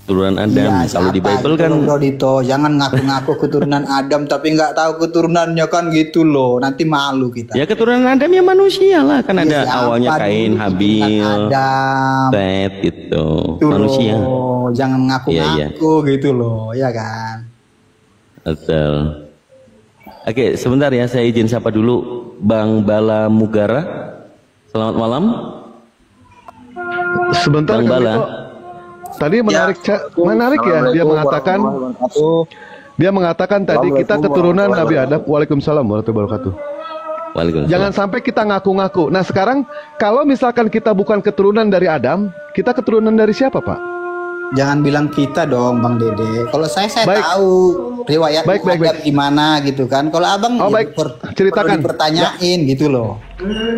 Keturunan Adam. Iya, Kalau di siapa Bible gitu kan loh, Bro Dito. Jangan ngaku-ngaku keturunan Adam tapi nggak tahu keturunannya kan gitu loh. Nanti malu kita. ya keturunan Adam ya manusia lah. Kan Iya, ada siapa awalnya dulu Kain, keturunan Habil, Adam? Set gitu. Gitu Manusia. loh. Jangan Iya, ngaku-ngaku gitu loh, ya kan? Betul. Oke, sebentar ya, saya izin sapa dulu Bang Bala Mugara. Selamat malam. Sebentar Bang Kang Bala. Dito. Tadi menarik menarik ya, dia mengatakan tadi kita keturunan Nabi Adam. Waalaikumsalam warahmatullahi wabarakatuh. Waalaikumsalam. Jangan sampai kita ngaku-ngaku. Nah sekarang kalau misalkan kita bukan keturunan dari Adam, kita keturunan dari siapa, Pak? Jangan bilang kita dong, Bang Dede. Kalau saya Baik. tahu riwayat Baik. Adam gimana gitu kan. Kalau Abang Oh, baik. Ceritakan. perlu dipertanyain gitu loh.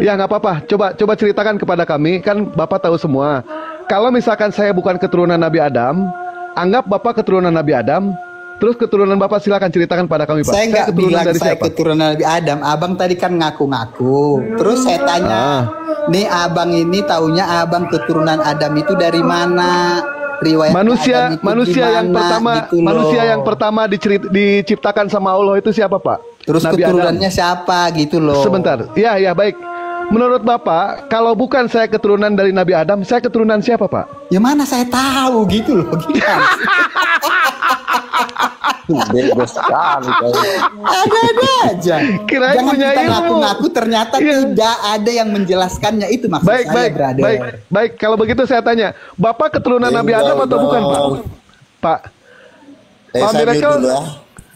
Ya nggak apa-apa. Coba ceritakan kepada kami. Kan Bapak tahu semua. Kalau misalkan saya bukan keturunan Nabi Adam, anggap Bapak keturunan Nabi Adam. Terus keturunan Bapak silakan ceritakan pada kami, Pak. Saya nggak keturunan bilang dari saya siapa? keturunan Nabi Adam. Abang tadi kan ngaku-ngaku. Terus saya tanya, nih Abang ini taunya Abang keturunan Adam itu dari mana? Riwayat Manusia Adam itu manusia yang gimana? pertama Gitu loh. manusia yang pertama diciptakan sama Allah itu siapa, Pak? Terus Nabi keturunannya siapa gitu loh. Sebentar. Ya, baik. Menurut Bapak, kalau bukan saya keturunan dari Nabi Adam, saya keturunan siapa, Pak? Ya mana saya tahu gitu loh. Gimana? Bebas sekali. Ada aja. Kirain Jangan punya kita ilmu. ngaku-ngaku ternyata Iya. tidak ada yang menjelaskannya, itu maksud Baik, saya, brother. baik. Kalau begitu saya tanya, Bapak keturunan Nabi Adam atau bukan, Pak? Pak, Pak Saya mute Miracle, dulu ya.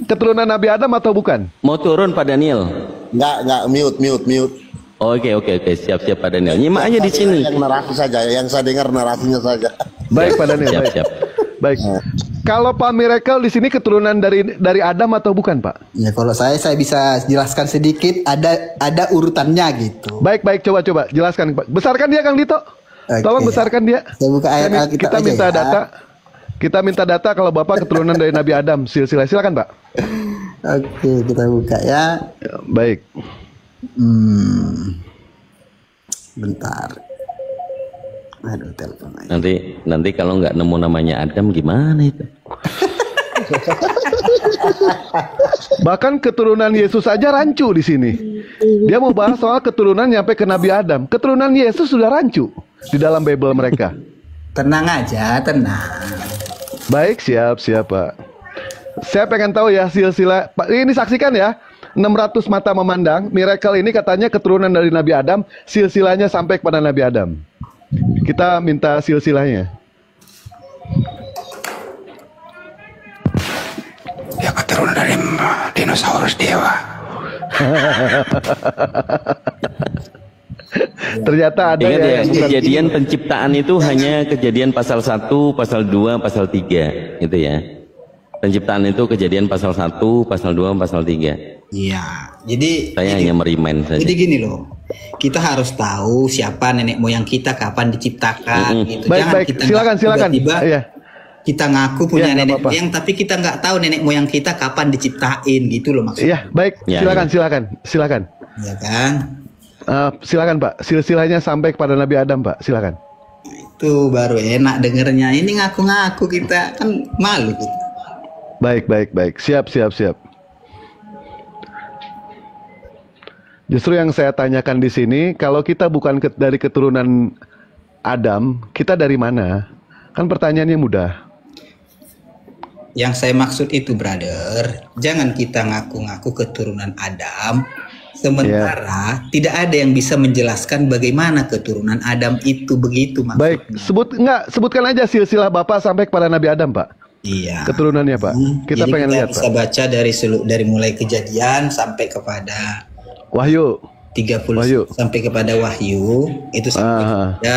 keturunan Nabi Adam atau bukan? Mau turun Pak Daniel? Enggak, mute. Oke, siap Pak Daniel. Nyimak aja di sini. Yang narasi saja, yang saya dengar narasinya saja. Baik, Pak Daniel. Siap. Baik. Kalau Pak Miracle di sini keturunan dari Adam atau bukan, Pak? Ya kalau saya bisa jelaskan sedikit, ada urutannya gitu. Baik, coba jelaskan, Pak. Besarkan dia, Kang Dito. Oke. Tolong besarkan dia. Saya buka ayat Alkitab Kita aja minta ya. data. Kita minta data kalau Bapak keturunan dari Nabi Adam. Silakan, Pak. Oke, kita buka ya. Ya, baik. Bentar. Aduh, telepon aja. Nanti kalau nggak nemu namanya Adam gimana itu? Bahkan keturunan Yesus aja rancu di sini. Dia mau bahas soal keturunan nyampe ke Nabi Adam. Keturunan Yesus sudah rancu di dalam Bible mereka. Tenang aja, tenang. Baik, siap, Pak. Saya pengen tahu ya silsilah. Pak, ini saksikan ya. 600 mata memandang. Miracle ini katanya keturunan dari Nabi Adam. Silsilahnya sampai kepada Nabi Adam. Kita minta silsilahnya. Ya keturunan dari dinosaurus dewa. Ternyata ada Ingat ya, yang kejadian penciptaan itu hanya kejadian pasal 1, pasal 2, pasal 3 gitu ya. Penciptaan itu kejadian pasal 1, pasal 2, pasal 3. Iya, jadi Saya hanya merimain saja. Jadi gini loh, kita harus tahu siapa nenek moyang kita, kapan diciptakan gitu. Baik, kita silakan. tiba-tiba Iya. kita ngaku punya Iya, nggak nenek apa-apa. moyang, tapi kita nggak tahu nenek moyang kita kapan diciptain gitu loh maksudnya. Iya, baik. Ya, Silakan. Ya kan? Silakan, Pak. Silsilahnya sampai kepada Nabi Adam, Pak. Silakan. Itu baru enak dengernya. Ini ngaku-ngaku kita kan malu gitu. Baik. Siap. Justru yang saya tanyakan di sini, kalau kita bukan dari keturunan Adam, kita dari mana? Kan pertanyaannya mudah. Yang saya maksud itu, brother, jangan kita ngaku-ngaku keturunan Adam, sementara tidak ada yang bisa menjelaskan bagaimana keturunan Adam itu begitu maksudnya. Baik, sebutkan aja silsilah Bapak sampai kepada Nabi Adam, Pak. Iya. Keturunannya, Pak. Kita Jadi pengen kita lihat, bisa Pak. baca dari mulai Kejadian sampai kepada Wahyu. 30 Wahyu. sampai kepada Wahyu, itu sampai kepada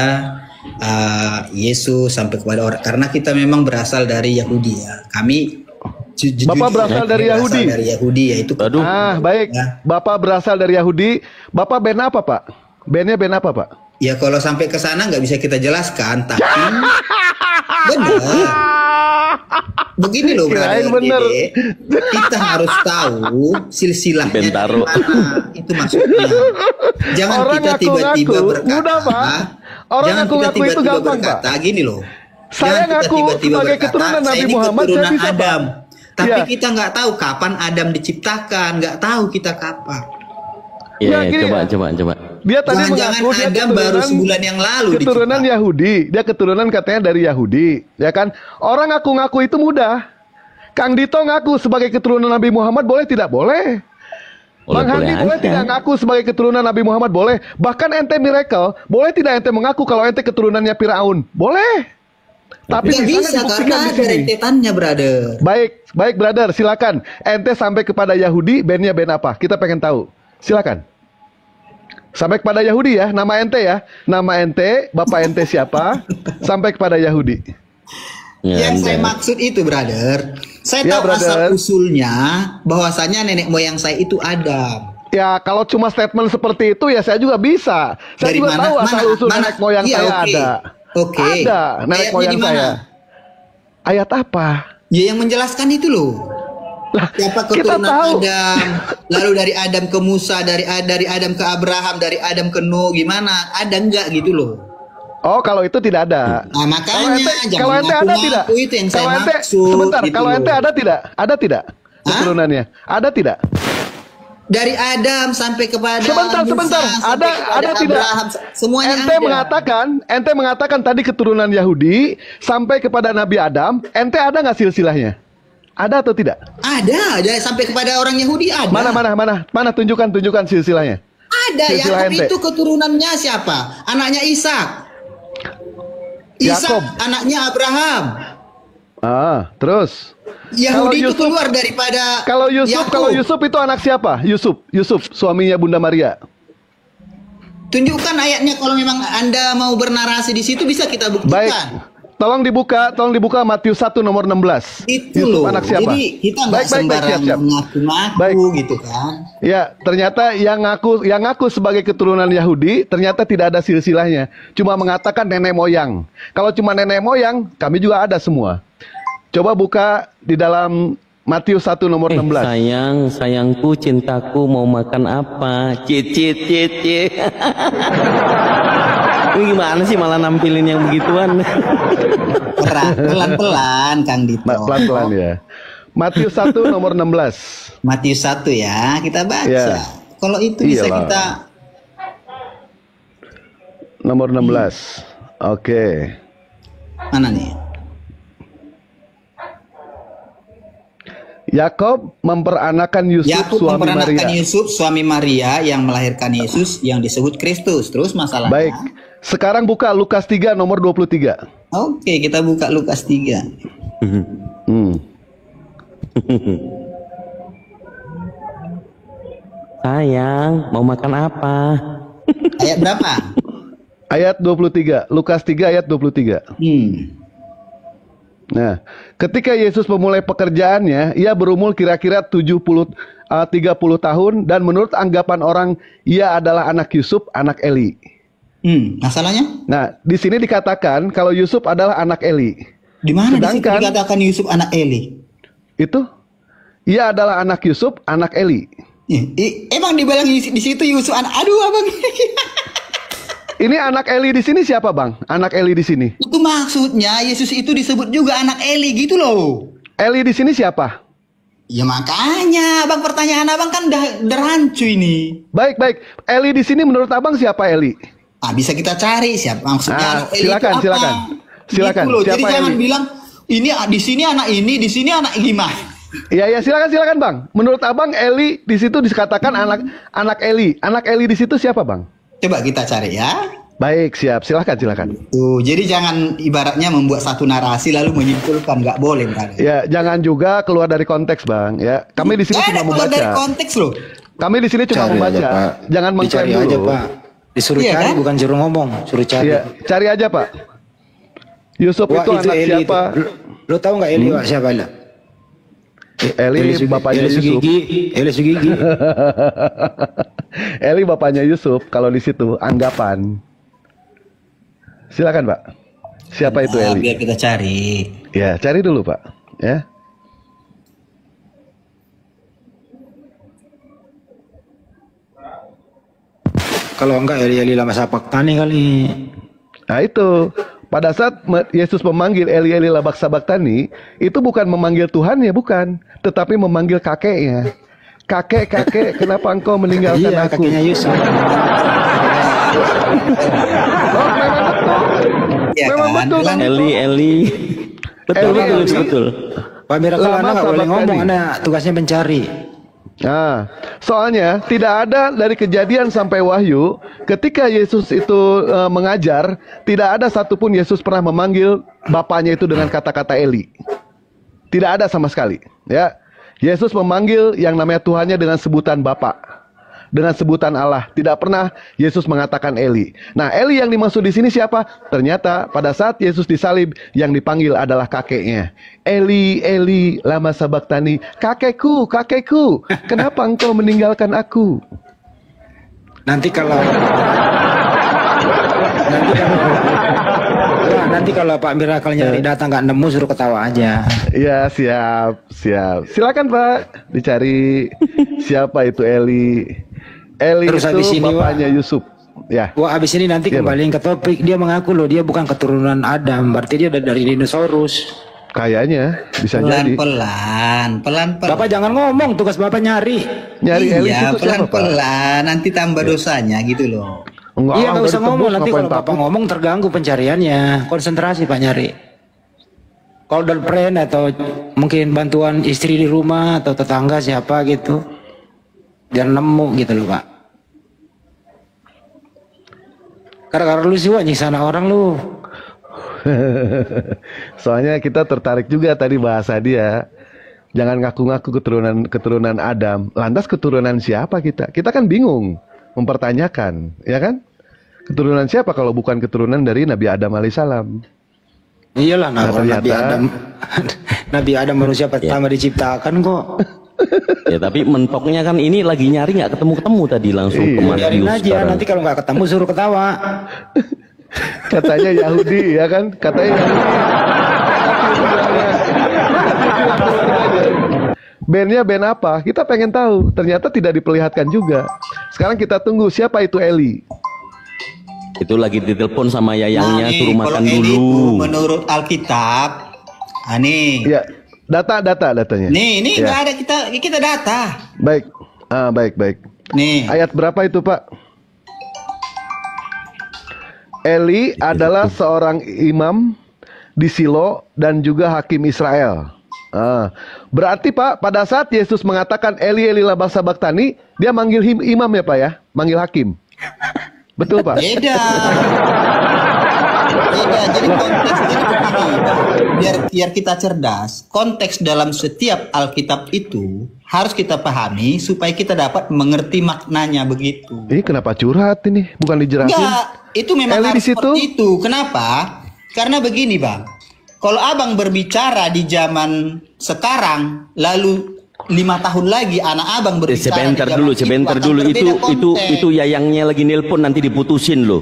Yesus, sampai kepada orang, karena kita memang berasal dari Yahudi ya. Kami Bapak berasal dari Yahudi. Dari Yahudi ya, itu. Aduh. Baik. Ya. Bapak berasal dari Yahudi. Bapak band apa, Pak? Bandnya band apa, Pak? Ya kalau sampai ke sana nggak bisa kita jelaskan, tapi benar. Begini loh, Kirain brother, bener. Dede. Kita harus tahu silsilahnya dari Bentaro. mana. Itu maksudnya. Jangan Orang kita ngaku-ngaku, tiba-tiba berkata. mudah, Pak. Orang Jangan kita ngaku-ngaku itu tiba-tiba gampang, berkata gini loh. Saya Jangan kita ngaku tiba-tiba sebagai berkata, keturunan saya Nabi ini Muhammad, saya keturunan bisa, Pak. Adam. Tapi Iya. kita nggak tahu kapan Adam diciptakan, nggak tahu kita kapan. Iya, Nah, gini coba, ya. coba, coba. Dia tadi Jangan-jangan mengaku dia Adam baru sebulan yang lalu keturunan dicipta. Yahudi. Dia keturunan katanya dari Yahudi, ya kan? Orang ngaku-ngaku itu mudah. Kang Dito ngaku sebagai keturunan Nabi Muhammad boleh tidak boleh? Bang Handi boleh aja. tidak ngaku sebagai keturunan Nabi Muhammad boleh? Bahkan ente Miracle boleh tidak ente mengaku kalau ente keturunannya Firaun? Boleh. Tapi Nggak di sana bisa dibuktikan karena di ada sini. rentetannya, brother. Baik, baik brother, silakan. Ente sampai kepada Yahudi, bandnya band apa? Kita pengen tahu. Silakan. Sampai kepada Yahudi ya, nama ente ya. Nama ente, bapak ente siapa? Sampai kepada Yahudi. Ya, Yang saya Anda. maksud itu, brother. Saya Ya, tahu brother. asal usulnya bahwasanya nenek moyang saya itu Adam. Ya, kalau cuma statement seperti itu ya saya juga bisa. Saya Dari juga mana? tahu asal usul Mana? nenek moyang Iya, saya oke. ada. Oke. Ada nenek Ayatnya moyang di mana? saya. Ayat apa? Ya yang menjelaskan itu loh. Lah, Siapa kita keturunan tahu. Adam, lalu dari Adam ke Musa, dari Adam ke Abraham, dari Adam ke Nuh, gimana? Ada enggak gitu loh? Oh, kalau itu tidak ada. Nah makanya Kalau ente ada tidak? ngaku-ngaku itu yang saya Kalau ente maksud. sebentar, gitu kalau loh. ente ada tidak? Ada tidak? Hah? Keturunannya. Ada tidak? Dari Adam sampai kepada Sebentar, Musa, sebentar. sampai kepada Ada tidak? Abraham, semuanya Ente mengatakan tadi keturunan Yahudi sampai kepada Nabi Adam. Ente ada nggak silsilahnya? Ada atau tidak? Ada, sampai kepada orang Yahudi ada. Mana? Tunjukkan silsilahnya. Ada. Silsilah Yakub ente. itu keturunannya siapa? Anaknya Ishak. Ishak Yakob. anaknya Abraham. Ah, terus. Yahudi Kalau itu keluar daripada Kalau Yakub. Yusuf itu anak siapa? Yusuf suaminya Bunda Maria. Tunjukkan ayatnya kalau memang Anda mau bernarasi di situ bisa kita Baik. buktikan. Tolong dibuka Matius 1 nomor 16. Itu Yusuf loh. anak siapa? Jadi kita nggak sembarang siap. mengaku-ngaku Baik. gitu kan. Ya, ternyata yang ngaku sebagai keturunan Yahudi ternyata tidak ada silsilahnya. Cuma mengatakan nenek moyang. Kalau cuma nenek moyang, kami juga ada semua. Coba buka di dalam Matius 1 nomor 16. Sayangku, cintaku, mau makan apa? Cicit. Ini gimana sih malah nampilin yang begituan? Pelan-pelan Kang Dito. Pelan-pelan ya. Matius 1 nomor 16. Matius 1 ya, kita baca. Ya. Kalau itu bisa Iyalah. kita Nomor 16. Oke. mana nih? Yakob memperanakan Yusuf Yakub suami memperanakan Maria. Yusuf suami Maria yang melahirkan Yesus yang disebut Kristus. Terus masalahnya. Baik. Sekarang buka Lukas 3 nomor 23. Oke, kita buka Lukas 3. Hmm. Sayang, mau makan apa? Ayat berapa? Ayat 23. Lukas 3 ayat 23. Nah, ketika Yesus memulai pekerjaannya, ia berumur kira-kira 30 tahun dan menurut anggapan orang ia adalah anak Yusuf, anak Eli. Masalahnya? Nah, di sini dikatakan kalau Yusuf adalah anak Eli. Di mana di situ Sedangkan- dikatakan Yusuf anak Eli? Itu ia adalah anak Yusuf, anak Eli. Emang dibilang di situ Yusuf anak, aduh abang. Ini anak Eli di sini siapa, Bang? Anak Eli di sini. Itu maksudnya Yesus itu disebut juga anak Eli gitu loh. Eli di sini siapa? Ya makanya abang pertanyaan abang kan udah rancu ini. Baik. Eli di sini menurut Abang siapa Eli? Bisa kita cari siapa maksudnya anak Eli silakan, itu apa. silakan. Gitu loh. Jadi Siapa jangan Eli? bilang ini di sini anak ini, di sini anak gimana. Ya, silakan Bang. Menurut Abang Eli di situ dikatakan anak Eli. Anak Eli di situ siapa, Bang? Coba kita cari ya. Baik, siap. Silakan. Tuh, jadi jangan ibaratnya membuat satu narasi lalu menyimpulkan, nggak boleh berarti. Ya, jangan juga keluar dari konteks, Bang. Ya, kami di sini Nggak ada cuma keluar dari membaca. konteks loh. Kami di sini cuma Cari aja, membaca. Pak. Jangan mengklaim Dicari aja, dulu. Pak. Disuruh Iya, cari kan? bukan suruh ngomong, suruh cari. Iya, cari aja, Pak. Yusuf Wah, itu anak Eli siapa? Itu. Lo tahu nggak Eli Wak, siapa lah? Eli bapaknya Yusuf. Eli Sugigi. Eli bapaknya Yusuf. Kalau di situ anggapan. Silakan, Pak. Siapa itu Eli? Biar kita cari. Ya, cari dulu, Pak. Ya. Kalau enggak Eli lama sapak tani kali. Nah, itu. pada saat Yesus memanggil Eli Eli lama sabachthani, itu bukan memanggil Tuhannya, bukan, tetapi memanggil kakeknya. Kakek, kenapa engkau meninggalkan Iya, aku? kakeknya Yusuf. Oh, memang betul. Ya Memang kan? betul, Bang. Eli. Betul, Eli. betul. Pak Miracle, Lama Anda nggak boleh sabachthani. ngomong, Anda tugasnya mencari. Nah, soalnya tidak ada dari Kejadian sampai Wahyu ketika Yesus itu mengajar, tidak ada satupun Yesus pernah memanggil bapaknya itu dengan kata-kata Eli. Tidak ada sama sekali, ya. Yesus memanggil yang namanya Tuhannya dengan sebutan Bapa, dengan sebutan Allah. Tidak pernah Yesus mengatakan Eli. Nah, Eli yang dimaksud di sini siapa? Ternyata pada saat Yesus disalib, yang dipanggil adalah kakeknya. Eli, Eli, lama sabachthani. Kakekku, kenapa engkau meninggalkan aku? Nanti kalau nanti kalau Pak Miracle nyari data nggak nemu, suruh ketawa aja. Ya, siap. Silakan Pak, dicari siapa itu Eli. Eli Terus itu habis ini, bapaknya Yusuf. Ya. Wah, abis ini nanti Iya, kembaliin ke topik. Dia mengaku loh, dia bukan keturunan Adam. Berarti dia dari dinosaurus. Kayaknya bisa jadi. Pelan-pelan. Bapak jangan ngomong, tugas Bapak nyari. Nyari Eli Iya, itu siapa, Pak? pelan-pelan. Nanti tambah dosanya gitu loh. Enggak, Iya, nggak udah usah ditebus, ngomong. Nanti ngapain kalau Bapak takut? ngomong terganggu pencariannya. Konsentrasi Pak nyari. Kalau dari friend atau mungkin bantuan istri di rumah atau tetangga siapa gitu. Jangan nemu gitu loh Pak. Karena lu sih wah nyiksa anak orang lu. Soalnya kita tertarik juga tadi bahasa dia. Jangan ngaku-ngaku keturunan Adam. Lantas keturunan siapa kita? Kita kan bingung mempertanyakan, ya kan? Keturunan siapa kalau bukan keturunan dari Nabi Adam alaihissalam? Iyalah, Nah, Nabi ternyata- Adam. Nabi Adam manusia pertama diciptakan kok. Ya tapi mentoknya kan ini lagi nyari nggak ketemu tadi langsung ke Iya. Biarin Matius aja, sekarang. nanti kalau nggak ketemu suruh ketawa. Katanya Yahudi, ya kan? Katanya Yahudi. Bandnya band apa? Kita pengen tahu. Ternyata tidak diperlihatkan juga. Sekarang kita tunggu siapa itu Eli. Itu lagi ditelepon sama yayangnya, Nah, suruh nih, kalau makan Eli dulu. itu menurut Alkitab, nih, Ya, datanya. ini Ya. nggak ada kita data. Baik. Baik. Nih, Ayat berapa itu, Pak? Eli adalah seorang imam di Silo dan juga hakim Israel. Berarti Pak, pada saat Yesus mengatakan Eli Eli lama sabachthani, dia manggil imam ya Pak ya? Manggil hakim. Betul Pak? beda. Jadi konteks jadi begini, Bang. Biar kita cerdas. Konteks dalam setiap Alkitab itu harus kita pahami supaya kita dapat mengerti maknanya begitu. Ini kenapa curhat ini? Bukan dijelasin? Enggak, itu memang Eli harus di situ? seperti itu. Kenapa? Karena begini, Bang. Kalau abang berbicara di zaman sekarang, lalu 5 tahun lagi anak abang berbicara Sebentar di zaman dulu. akan berbeda konteks. Itu yayangnya lagi nelpon, nanti diputusin loh.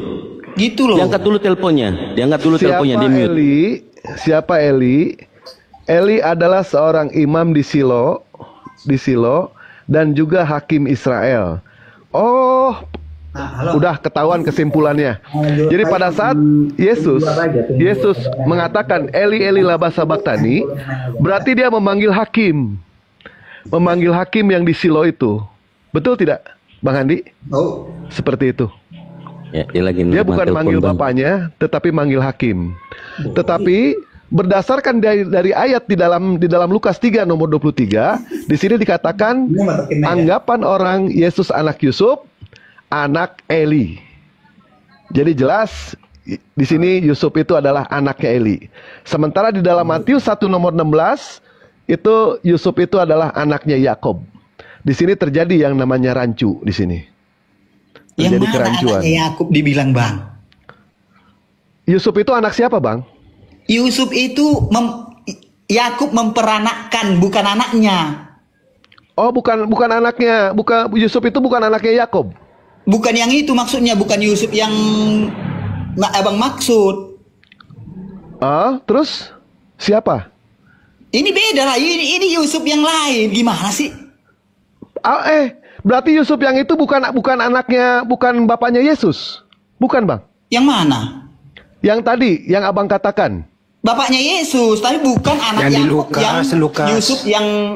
Gitu loh. Diangkat dulu teleponnya, Siapa di mute. Eli? Siapa Eli? Eli adalah seorang imam di Silo dan juga hakim Israel. Oh, udah ketahuan kesimpulannya. Jadi pada saat Yesus mengatakan Eli Eli lama sabachthani, berarti dia memanggil hakim yang di Silo itu. Betul tidak, Bang Andi? Oh, Ya, Seperti itu. Dia bukan manggil bapaknya, tetapi manggil hakim. Tetapi berdasarkan dari ayat di dalam Lukas 3 nomor 23, di sini dikatakan anggapan orang Yesus anak Yusuf, anak Eli. Jadi jelas di sini Yusuf itu adalah anaknya Eli. Sementara di dalam Matius 1 nomor 16 itu Yusuf itu adalah anaknya Yakob. Di sini terjadi yang namanya rancu di sini. yang Terjadi mana kerancuan. anaknya Yakub dibilang, Bang? Yusuf itu anak siapa, Bang? Yusuf itu Yakub memperanakkan, bukan anaknya. Oh, bukan anaknya. Yusuf itu bukan anaknya Yakob. Bukan yang itu maksudnya, bukan Yusuf yang abang maksud. Terus siapa? Ini beda lah, ini Yusuf yang lain. Gimana sih? Berarti Yusuf yang itu bukan anaknya, bukan bapaknya Yesus. Bukan, Bang. Yang mana? Yang tadi, yang abang katakan. Bapaknya Yesus, tapi bukan anak Yang di Yakub yang Lukas. Yusuf yang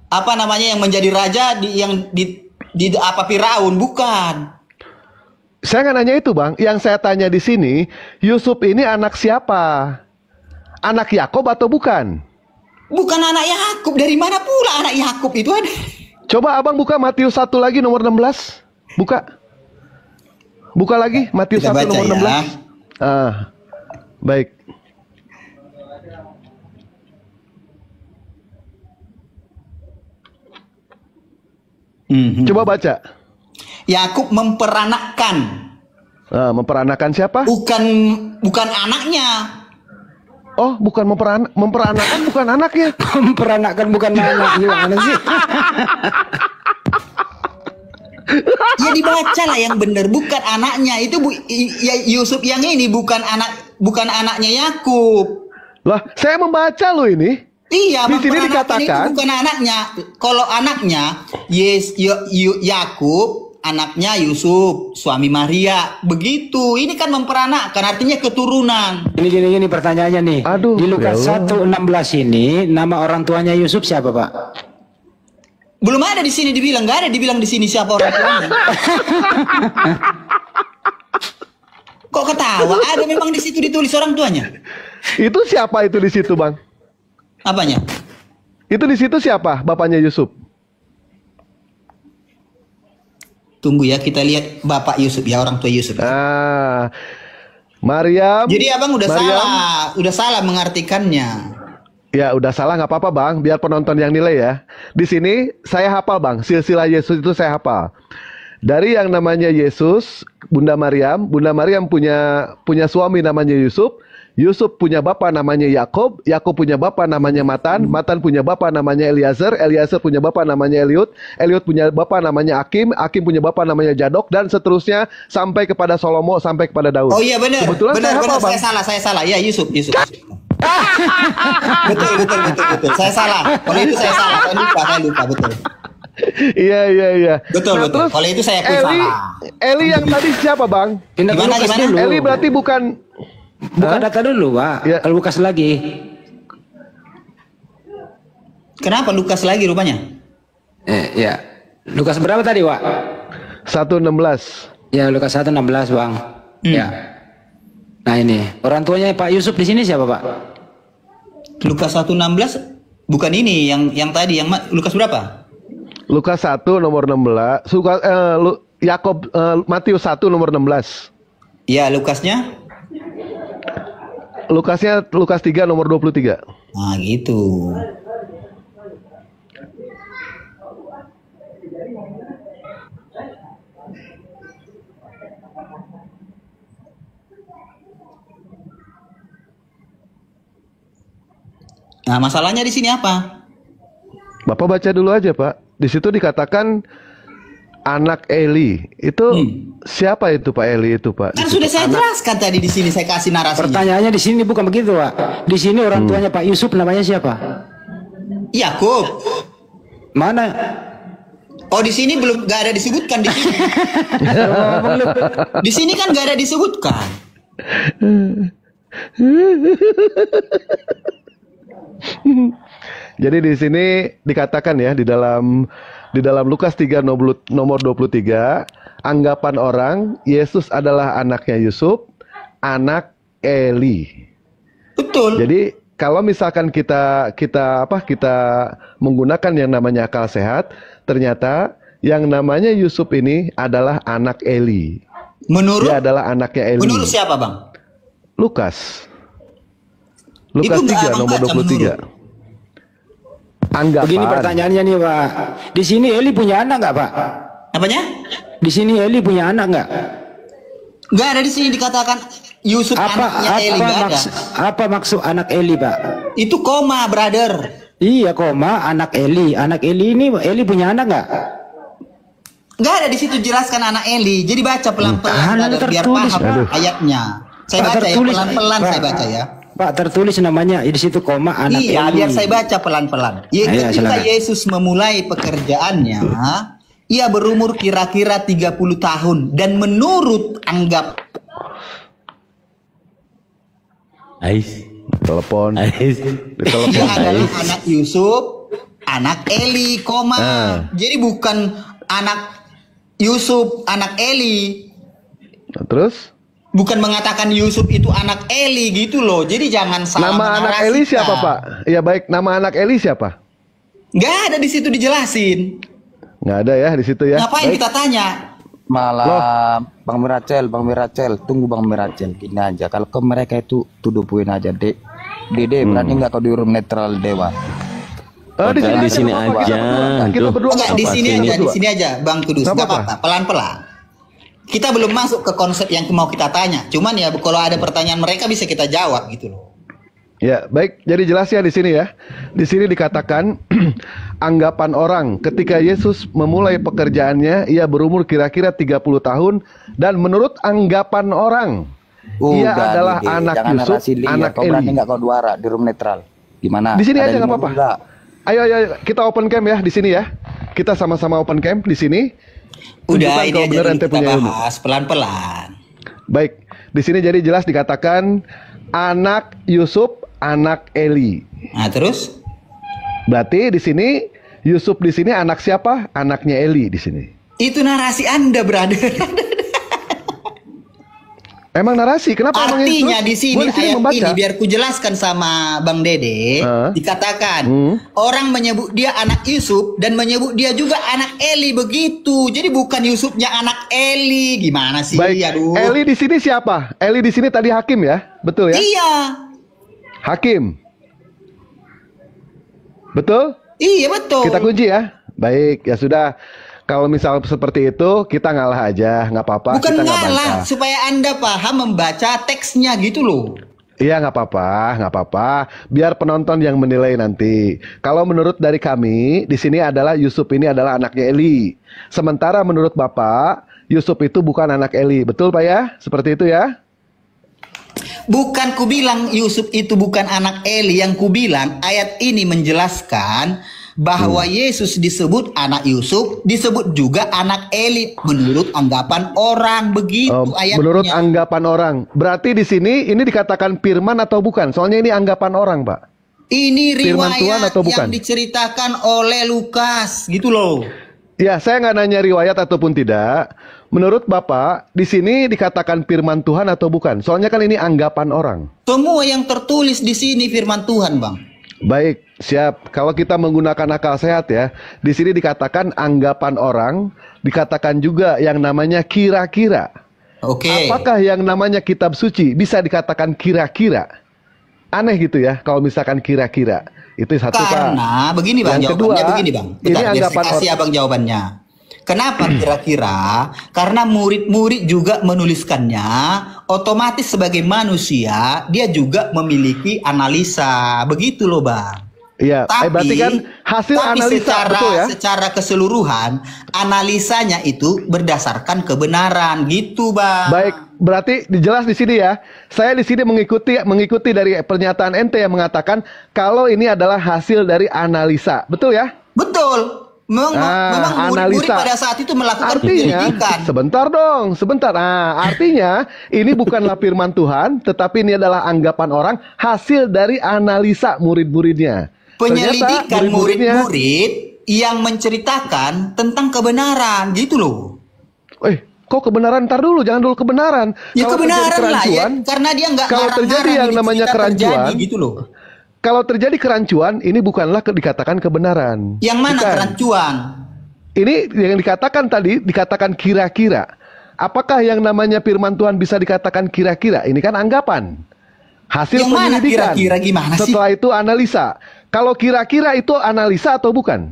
apa namanya yang menjadi raja di apa Firaun, bukan. Saya nggak nanya itu, Bang. Yang saya tanya di sini, Yusuf ini anak siapa? Anak Yakob atau bukan? Bukan anak Yakub. Dari mana pula anak Yakub itu ada? Coba abang buka Matius 1 lagi nomor 16. Buka. Buka lagi Matius Kita 1 baca nomor ya. 16. Baik. Coba baca. Yakub memperanakkan, Memperanakan siapa? bukan anaknya. Oh, bukan memperanakan bukan anaknya. Memperanakkan bukan anak, gimana sih? Ya dibaca lah yang benar, bukan anaknya. Itu ya Yusuf yang ini bukan anaknya Yakub. Lah, saya membaca loh ini. Iya, Di sini memperanakkan itu dikatakan bukan anaknya. Kalau anaknya Yakub, anaknya Yusuf, suami Maria. Begitu. Ini kan memperanakkan, artinya keturunan. Ini pertanyaannya nih. Aduh, Di Lukas ya Allah. 1:16 ini nama orang tuanya Yusuf siapa, Pak? Belum ada di sini dibilang, nggak ada dibilang di sini siapa orang tuanya. Kok ketawa? Ada memang di situ ditulis orang tuanya. Itu siapa itu di situ, Bang? Apanya? Itu di situ siapa? Bapaknya Yusuf. Tunggu ya, kita lihat bapak Yusuf ya, orang tua Yusuf. Maryam. Jadi abang udah Maryam. udah salah mengartikannya. Ya udah salah nggak apa-apa, Bang, biar penonton yang nilai ya. Di sini saya hafal, Bang, silsilah Yesus itu saya hafal. Dari yang namanya Yesus, Bunda Maryam punya suami namanya Yusuf. Yusuf punya bapak namanya Yakob, Yakob punya bapak namanya Matan, Matan punya bapak namanya Eliezer, Eliezer punya bapak namanya Eliud, Eliud punya bapak namanya Akim, Akim punya bapak namanya Jadok, dan seterusnya sampai kepada Salomo, sampai kepada Daud. Oh iya benar. Kebetulan Benar, saya hafal, Bang. saya salah. Ya Yusuf. betul. Saya salah. Kalau itu saya salah, saya lupa betul. Iya. Betul. Terus Kalau itu saya akui Eli, salah. Eli yang tadi siapa, Bang? Pindah ke Gimana, Lukas gimana? dulu. Eli berarti bukan. Buka data dulu, Pak. Ya. Kalau Lukas lagi. Kenapa Lukas lagi rupanya? Ya. Lukas berapa tadi, Pak? 1:16. Ya, Lukas 1:16, Bang. Ya. Nah, ini. Orang tuanya Pak Yusuf di sini siapa, Pak? Lukas 1:16 bukan ini yang tadi Lukas berapa? Lukas 1 nomor 16. Yakob Matius 1 nomor 16. Ya, Lukasnya? Lukas 3 nomor 23. Nah, gitu. Nah, masalahnya di sini apa? Bapak baca dulu aja, Pak. Di situ dikatakan anak Eli. Itu siapa itu Pak Eli itu, Pak? Kan sudah saya jelaskan tadi di sini, saya kasih narasinya. Pertanyaannya di sini bukan begitu, Pak. Di sini orang tuanya Pak Yusuf namanya siapa? Yakub. Mana? Oh, di sini belum nggak ada disebutkan di sini. Di sini kan nggak ada disebutkan. Jadi di sini dikatakan ya di dalam Lukas 3 nomor 23, anggapan orang Yesus adalah anaknya Yusuf, anak Eli. Betul. Jadi kalau misalkan kita menggunakan yang namanya akal sehat, ternyata yang namanya Yusuf ini adalah anak Eli. Dia adalah anaknya Eli. Menurut siapa, Bang? Lukas Itu 3 nomor 23. Anggapan. Begini pertanyaannya nih, Pak. Di sini Eli punya anak nggak, Pak? Apanya? Di sini Eli punya anak nggak? Nggak ada di sini dikatakan Yusuf anaknya Eli, nggak ada. Apa maksud anak Eli, Pak? Itu koma, brother. Iya, koma anak Eli. Anak Eli ini Eli punya anak nggak? Nggak ada di situ jelaskan anak Eli. Jadi baca pelan-pelan, brother, biar tertulis, paham Pak. ayatnya. Saya Pak, baca ya tertulis, pelan-pelan, Pak. saya baca ya. Pak, tertulis namanya di situ koma anak Iya, Eli. biar saya baca pelan-pelan. Ya, Iya, ketika silakan. Yesus memulai pekerjaannya, ia berumur kira-kira 30 tahun dan menurut Ais. Telepon. Ais. Ditelepon. Dia adalah anak Yusuf, anak Eli, Jadi bukan anak Yusuf, anak Eli. Terus? Bukan mengatakan Yusuf itu anak Eli gitu loh. Jadi jangan salah Nama anak Eli menarasikan. siapa, Pak? Ya baik, nama anak Eli siapa? Nggak ada di situ dijelasin. Nggak ada ya di situ ya. Ngapain Baik. kita tanya? Malam Bang Miracel, tunggu Bang Miracel, gini aja. Kalau ke mereka itu tuduhin aja, Dede berani nggak kau di room netral Dewa? Di sini Di sini aja. aja. Kita Aduh. berdua Enggak, nggak di apa-apa. sini Sini. aja, di sini aja, Bang Kudus. Nggak Nggak apa-apa. apa-apa, pelan-pelan. Kita belum masuk ke konsep yang mau kita tanya. Cuman ya kalau ada pertanyaan mereka bisa kita jawab gitu loh. Ya, baik. Jadi jelas ya di sini ya. Di sini dikatakan anggapan orang ketika Yesus memulai pekerjaannya, ia berumur kira-kira 30 tahun dan menurut anggapan orang ia Udah, adalah Dede, anak jangan Yusuf, narasi liar. anak Kau berani Eli. nggak kau duara di room netral? Gimana? Di sini Ada aja yang nggak ngomong apa-apa. Ayo, kita open cam ya di sini ya. Kita sama-sama open cam di sini. Udah, Tunjukkan ini kalau aja benar dulu ente kita punya ilmu. bahas pelan-pelan. Baik, di sini jadi jelas dikatakan anak Yusuf, anak Eli. Nah, terus? Berarti di sini Yusuf di sini anak siapa? Anaknya Eli di sini. Itu narasi Anda, brother. Emang narasi? Kenapa emang itu? Artinya di sini Gua ayat membaca. ini biar ku jelaskan sama Bang Dede, dikatakan orang menyebut dia anak Yusuf dan menyebut dia juga anak Eli begitu. Jadi bukan Yusufnya anak Eli. Gimana sih? Baik, Aduh. Eli di sini siapa? Eli di sini tadi hakim ya? Betul ya? Iya. Hakim. Betul? Iya betul. Kita kunci ya. Baik, ya sudah. Kalau misal seperti itu, kita ngalah aja, nggak apa-apa. Bukan kita nggak ngalah, bantah. supaya Anda paham membaca teksnya gitu loh. Iya, nggak apa-apa, nggak apa-apa. Biar penonton yang menilai nanti. Kalau menurut dari kami, di sini adalah Yusuf ini adalah anaknya Eli. Sementara menurut Bapak, Yusuf itu bukan anak Eli. Betul Pak ya? Seperti itu ya? Bukan ku bilang Yusuf itu bukan anak Eli. Yang ku bilang ayat ini menjelaskan bahwa Yesus disebut anak Yusuf, disebut juga anak Eli menurut anggapan orang. Begitu ayatnya. Menurut anggapan orang. Berarti di sini ini dikatakan firman atau bukan? Soalnya ini anggapan orang, Pak. Ini Firman Tuhan riwayat atau bukan? yang diceritakan oleh Lukas, gitu loh. Ya, saya nggak nanya riwayat ataupun tidak. Menurut Bapak, di sini dikatakan firman Tuhan atau bukan? Soalnya kan ini anggapan orang. Semua yang tertulis di sini firman Tuhan, Bang. Baik, siap. Kalau kita menggunakan akal sehat ya, di sini dikatakan anggapan orang, dikatakan juga yang namanya kira-kira. Oke. Apakah yang namanya kitab suci bisa dikatakan kira-kira? Aneh gitu ya, kalau misalkan kira-kira. Itu satu Pak. Karena begini Bang, Yang jawabannya kedua, begini Bang. ini Bentar, biar anggapan saya kasih Abang jawabannya. Kenapa kira-kira? Karena murid-murid juga menuliskannya, otomatis sebagai manusia dia juga memiliki analisa. Begitu loh Bang. Iya, berarti kan hasil analisa, betul ya? Secara keseluruhan, analisanya itu berdasarkan kebenaran, gitu Bang. Baik, berarti dijelas di sini ya. Saya di sini mengikuti dari pernyataan ente yang mengatakan kalau ini adalah hasil dari analisa, betul ya? Betul. Memang murid-murid pada saat itu melakukan penyelidikan. Sebentar. Nah, artinya ini bukanlah firman Tuhan, tetapi ini adalah anggapan orang hasil dari analisa murid-muridnya. Penyelidikan murid-murid yang menceritakan tentang kebenaran, gitu loh. Kok kebenaran? Ntar dulu, jangan dulu kebenaran. Ya Kalau kebenaran terjadi lah ya, kerancuan, karena dia nggak kalau terjadi yang namanya kerancuan, gitu loh. Kalau terjadi kerancuan, ini bukanlah dikatakan kebenaran. Yang mana bukan. kerancuan? Ini yang dikatakan tadi, dikatakan kira-kira. Apakah yang namanya firman Tuhan bisa dikatakan kira-kira? Ini kan anggapan. Hasil Yang mana penyelidikan. kira-kira gimana sih? Setelah itu analisa. Kalau kira-kira itu analisa atau bukan?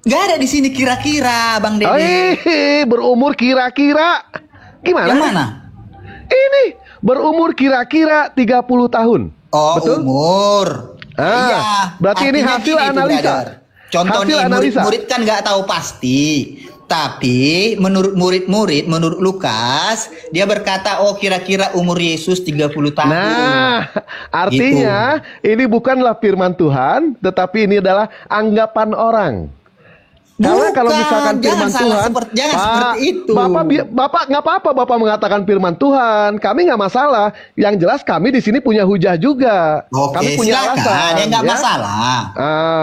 Gak ada di sini kira-kira, Bang Dede. Berumur kira-kira. Gimana? Yang mana? Ini berumur kira-kira 30 tahun. Oh, betul? umur. Iya. Berarti ini Artinya hasil gini, analisa. brother. Contoh Hasil nih, analisa. murid-murid kan nggak tahu pasti. Tapi menurut murid-murid, menurut Lukas, dia berkata, oh kira-kira umur Yesus 30 tahun. Nah, artinya ini bukanlah firman Tuhan, tetapi ini adalah anggapan orang. Karena kalau misalkan Jangan firman salah Tuhan, jangan Pak, seperti itu. Bapak nggak apa-apa Bapak mengatakan firman Tuhan. Kami nggak masalah. Yang jelas kami di sini punya hujah juga. Oke, Kami punya silakan, alasan. ya nggak ya. masalah.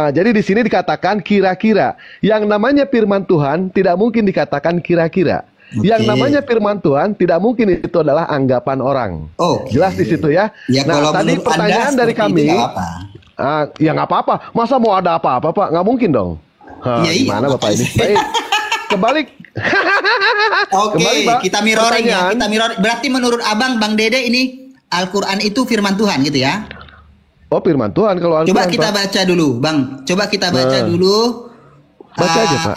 Jadi di sini dikatakan kira-kira. Yang namanya firman Tuhan tidak mungkin dikatakan kira-kira. Yang Oke. namanya firman Tuhan tidak mungkin itu adalah anggapan orang. Oke. Jelas di situ ya. Ya, Nah, kalau tadi menurut pertanyaan Anda dari seperti kami. itu nggak apa. Ya nggak apa-apa. Masa mau ada apa-apa Pak? Nggak mungkin dong. Ya, iya, Gimana Bapak ini? makanya. Baik. Kembali. Oke, Kembali, Pak. kita mirroring ya. Pertanyaan. Kita mirroring. Berarti menurut Abang, Bang Dede ini Al-Quran itu firman Tuhan gitu ya? Oh firman Tuhan kalau Coba Al-Quran, kita Pak. baca dulu, Bang. Coba kita baca dulu. Baca aja, Pak.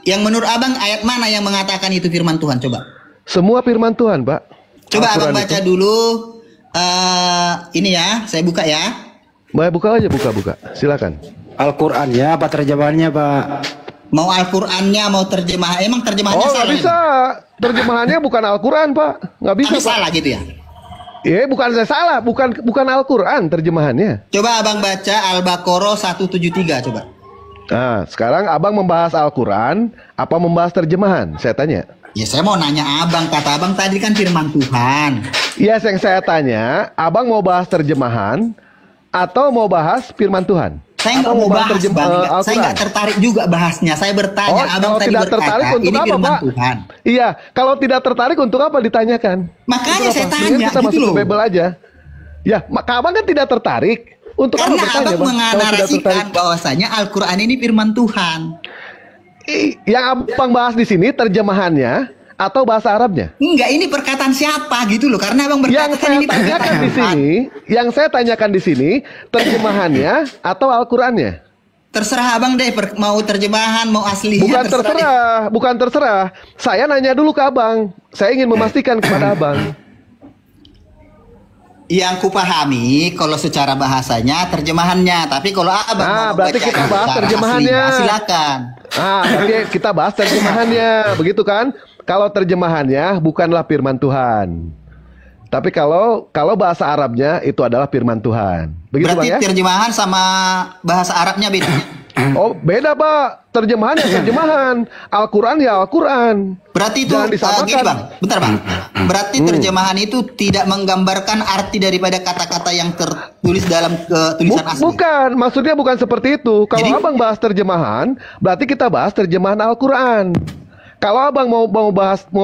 Yang menurut Abang ayat mana yang mengatakan itu firman Tuhan? Coba. Semua firman Tuhan, Pak. Coba Al-Quran Abang baca itu. dulu. Ini ya, saya buka ya. Buka aja, buka. Silakan. Al-Qur'annya apa terjemahannya, Pak? Mau Al-Qur'annya, mau terjemahan. Emang terjemahannya Oh, salah? nggak bisa. Terjemahannya bukan Al-Quran, Pak. Nggak bisa, Tapi Pak. salah gitu ya? Bukan saya salah. Bukan Al-Quran terjemahannya. Coba Abang baca Al-Baqarah 173 coba. Nah, sekarang Abang membahas Al-Quran, apa membahas terjemahan? Saya tanya. Ya saya mau nanya Abang, kata Abang tadi kan firman Tuhan. Yes, yang saya tanya, Abang mau bahas terjemahan atau mau bahas firman Tuhan? Saya nggak Atau mau bahas, Bang. Saya Al-Quran? nggak tertarik juga bahasnya. Saya bertanya, Abang kalau tadi tidak berkata, tertarik untuk ini apa, firman Pak? Tuhan. Iya, kalau tidak tertarik untuk apa ditanyakan? Makanya Untuk saya apa? tanya, Mendingan kita gitu masuk loh. ke Bible aja. Ya, maka Abang kan tidak tertarik. Untuk Karena apa bertanya, Abang Bang? Kalau tidak menganarasikan tertarik. bahwasanya Al-Quran ini firman Tuhan. Yang Abang bahas di sini terjemahannya atau bahasa Arabnya? Enggak, ini perkataan siapa gitu loh. Karena Abang berkata Yang kan saya ini tanyakan perkataan di Tuhan. sini, yang saya tanyakan di sini terjemahannya atau Al-Qur'annya? Terserah Abang deh, mau terjemahan, mau aslinya. Bukan terserah deh. terserah, bukan terserah. Saya nanya dulu ke Abang. Saya ingin memastikan kepada Abang. Yang kupahami kalau secara bahasanya terjemahannya, tapi kalau Abang mau berarti baca kita bahas secara terjemahannya. aslinya, silakan. Berarti kita bahas terjemahannya, begitu kan? Kalau terjemahannya bukanlah firman Tuhan. Tapi kalau bahasa Arabnya itu adalah firman Tuhan. Begitu Berarti Bang ya? terjemahan sama bahasa Arabnya beda. Oh, beda Pak. Terjemahan ya terjemahan. Al-Quran ya Al-Quran. Berarti itu Jangan disamakan. gini Bang, bentar Bang. Berarti terjemahan itu tidak menggambarkan arti daripada kata-kata yang tertulis dalam tulisan asli. Bukan, maksudnya bukan seperti itu. Kalau Jadi- Abang bahas terjemahan, berarti kita bahas terjemahan Al-Quran. Kalau Abang mau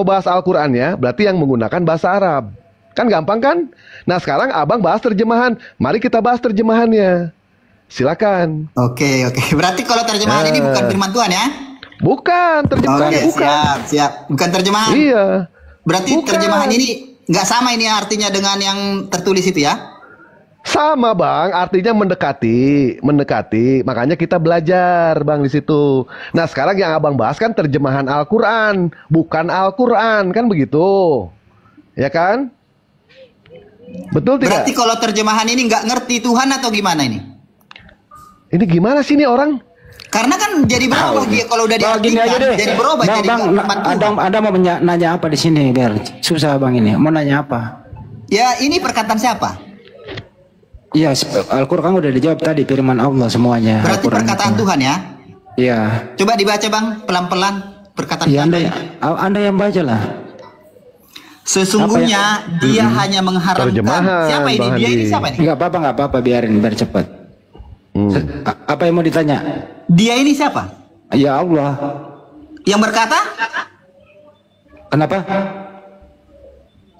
bahas Al-Qurannya, berarti yang menggunakan bahasa Arab. Kan gampang kan? Nah, sekarang Abang bahas terjemahan. Mari kita bahas terjemahannya. Silakan. Oke. Berarti kalau terjemahan ini bukan firman Tuhan ya? Bukan, terjemahannya Oke, bukan. siap. Bukan terjemahan. Iya. Berarti Bukan. terjemahan ini nggak sama ini artinya dengan yang tertulis itu ya? Sama Bang, artinya mendekati. Makanya kita belajar Bang di situ. Nah, sekarang yang Abang bahas kan terjemahan Al-Qur'an, bukan Al-Qur'an, kan begitu. Ya kan? Betul tidak? Berarti kalau terjemahan ini nggak ngerti Tuhan atau gimana ini? Ini gimana sih nih orang? Karena kan jadi berubah dia kalau udah Bang, gini aja diartikan, deh. jadi berubah Bang, jadi bang, firman Tuhan. Ada mau nanya apa di sini biar susah Bang ini. Mau nanya apa? Ya ini perkataan siapa? Iya, Al-Qur'an udah dijawab tadi firman Allah semuanya. Berarti Al-Qur'an perkataan itu. Tuhan ya? Iya. Coba dibaca Bang, pelan-pelan perkataan Ya siapa? Anda yang baca lah. Sesungguhnya dia hanya mengharamkan. Terjemahan, Siapa ini? Bang Dia ini Andi. siapa nih? Enggak apa-apa, biarin biar cepat. Apa yang mau ditanya? Dia ini siapa? Ya Allah. Yang berkata? Kenapa?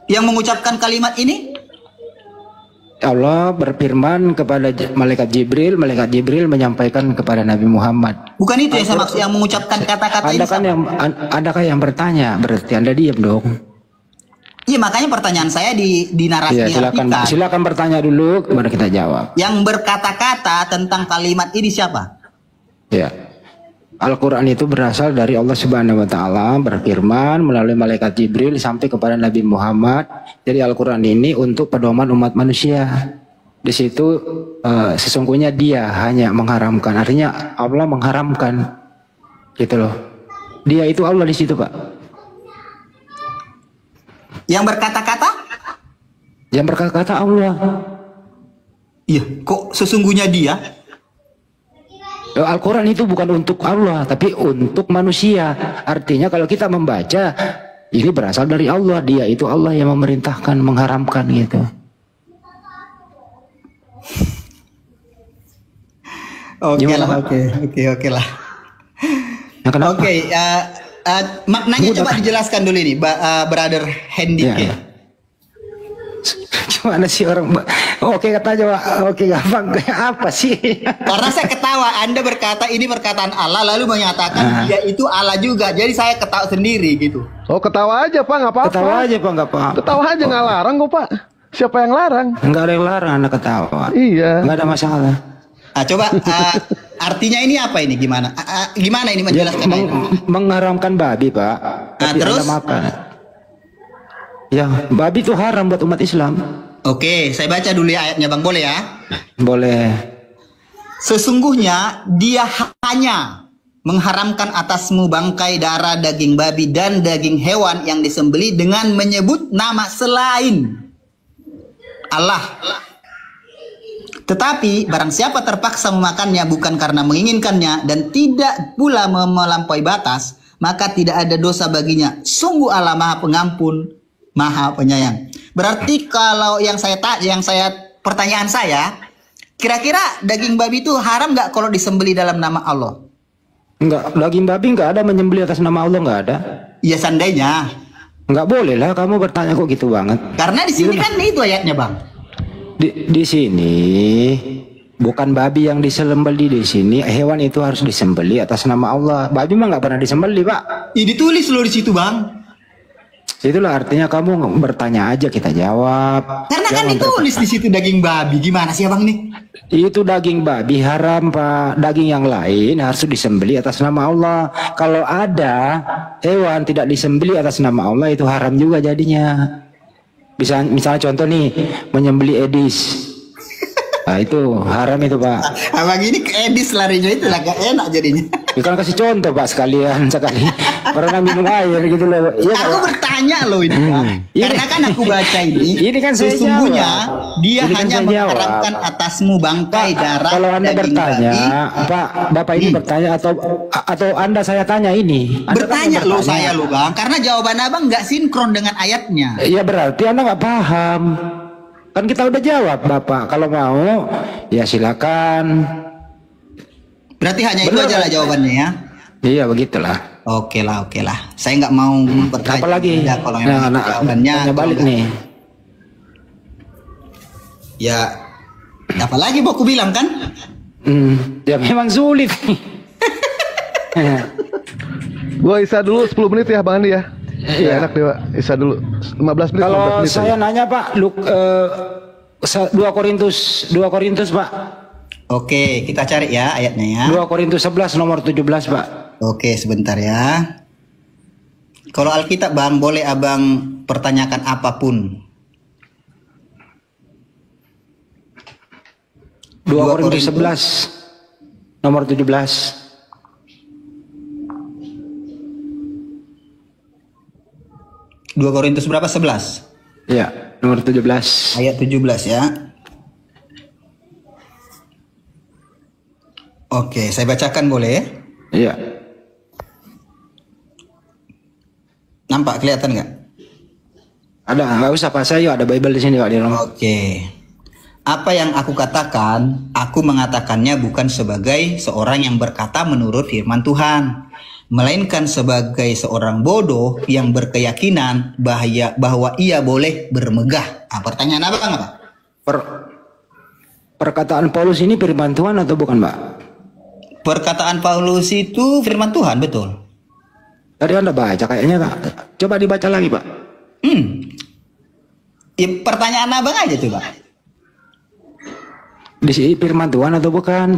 Yang mengucapkan kalimat ini? Allah berfirman kepada malaikat Jibril menyampaikan kepada Nabi Muhammad. Bukan itu yang saya maksud, yang mengucapkan kata-kata ini. Anda kan yang bertanya, berarti Anda diam dong. Iya, makanya pertanyaan saya di narasi Iya, silakan bertanya dulu, kemudian kita jawab. Yang berkata-kata tentang kalimat ini siapa? Ya. Al-Quran itu berasal dari Allah Subhanahu wa Ta'ala, berfirman melalui malaikat Jibril sampai kepada Nabi Muhammad. Jadi Al-Quran ini untuk pedoman umat manusia. Di situ sesungguhnya Dia hanya mengharamkan, artinya Allah mengharamkan, gitu loh. Dia itu Allah di situ, Pak. Yang berkata-kata? Yang berkata-kata Allah. Iya, kok sesungguhnya dia? Al-Quran itu bukan untuk Allah, tapi untuk manusia. Artinya kalau kita membaca, ini berasal dari Allah. Dia itu Allah yang memerintahkan, mengharamkan gitu. Oke Gimana, lah, Pak? oke lah. Ya, kenapa? Oke, maknanya Mudah, coba Pak. dijelaskan dulu ini, Brother Hendy. Ya. Gimana sih orang? Oke katanya Pak. Oke gampang. Apa sih? Karena saya ketawa, Anda berkata ini perkataan Allah, lalu menyatakan dia itu Allah juga. Jadi saya ketawa sendiri gitu. Oh, ketawa aja Pak, nggak apa-apa. Ketawa aja Pak, nggak apa-apa. Ketawa aja, nggak larang kok Pak. Siapa yang larang? Nggak ada yang larang Anda ketawa. Iya. Nggak ada masalah. Coba artinya ini apa ini? Gimana? Gimana ini menjelaskan? Mengharamkan babi Pak. Tapi terus? Anda makan. Ya, babi itu haram buat umat Islam. Oke, saya baca dulu ya ayatnya Bang, boleh ya? Boleh. Sesungguhnya dia hanya mengharamkan atasmu bangkai, darah, daging babi dan daging hewan yang disembelih dengan menyebut nama selain Allah. Tetapi barang siapa terpaksa memakannya bukan karena menginginkannya dan tidak pula melampaui batas, maka tidak ada dosa baginya. Sungguh Allah Maha Pengampun, Maha Penyayang. Berarti kalau pertanyaan saya, kira-kira daging babi itu haram nggak kalau disembelih dalam nama Allah? Enggak, daging babi nggak ada menyembelih atas nama Allah, nggak ada. Ya seandainya. Nggak boleh lah kamu bertanya kok gitu banget. Karena di sini kan itu ayatnya Bang. Di sini bukan babi yang disembelih, di sini hewan itu harus disembelih atas nama Allah. Babi mah nggak pernah disembelih Pak. Ya, ditulis loh di situ Bang. Itulah artinya kamu bertanya aja kita jawab. Karena kan Jangan ditulis di situ daging babi. Gimana sih Abang nih? Itu daging babi haram Pak. Daging yang lain harus disembelih atas nama Allah. Kalau ada hewan tidak disembelih atas nama Allah itu haram juga jadinya. Misalnya contoh nih, menyembelih Edis. Nah itu haram itu Pak. Abang ini ke Edis larinya itu lah gak enak jadinya. Ya kan kasih contoh Pak sekalian sekali. Pernah minum air gitu loh. Ya, Aku bertanya loh ini Bang. Karena kan aku baca ini kan saya sesungguhnya jawab. dia Ini kan hanya saya mengharamkan atasmu bangkai, darah, Kalau Anda daging bertanya, babi. Pak, Bapak ini bertanya atau Anda saya tanya ini? Anda kan Bertanya loh bertanya. saya loh Bang. Karena jawaban Abang nggak sinkron dengan ayatnya. Ya berarti Anda nggak paham. Kan kita udah jawab Bapak. Kalau mau, ya silakan. Berarti hanya itu Benar, aja lah jawabannya ya. Iya begitulah. Oke lah. Saya nggak mau bertanya. Apa lagi? Ya, kalau memang jawabannya tanya balik kalau nih. Ya, apa lagi mau aku bilang kan? Ya memang sulit. Gua Isa dulu 10 menit ya Bang Andi ya. Iya. Enak deh Pak. Isa dulu 15 menit. Kalau 15 menit saya aja. nanya Pak, 2 Korintus Pak. Oke, kita cari ya ayatnya ya. 2 Korintus 11 nomor 17 Pak. Oke, sebentar ya. Kalau Alkitab Bang, boleh Abang pertanyakan apapun. 2 Korintus 11 nomor 17. 2 Korintus berapa? 11. Ya, nomor 17. Ayat 17 ya. Oke, saya bacakan boleh? Iya. Nampak kelihatan nggak? Ada, nggak usah Pak, saya ada Bible di sini Pak di rumah. Oke. Apa yang aku katakan, aku mengatakannya bukan sebagai seorang yang berkata menurut firman Tuhan, melainkan sebagai seorang bodoh yang berkeyakinan bahwa ia boleh bermegah. Pertanyaan apa? Perkataan Paulus ini firman Tuhan atau bukan Pak? Perkataan Paulus itu firman Tuhan, betul. Tadi Anda baca kayaknya Pak. Coba dibaca lagi Pak. Ya, pertanyaan abang aja coba. Di sini firman Tuhan atau bukan?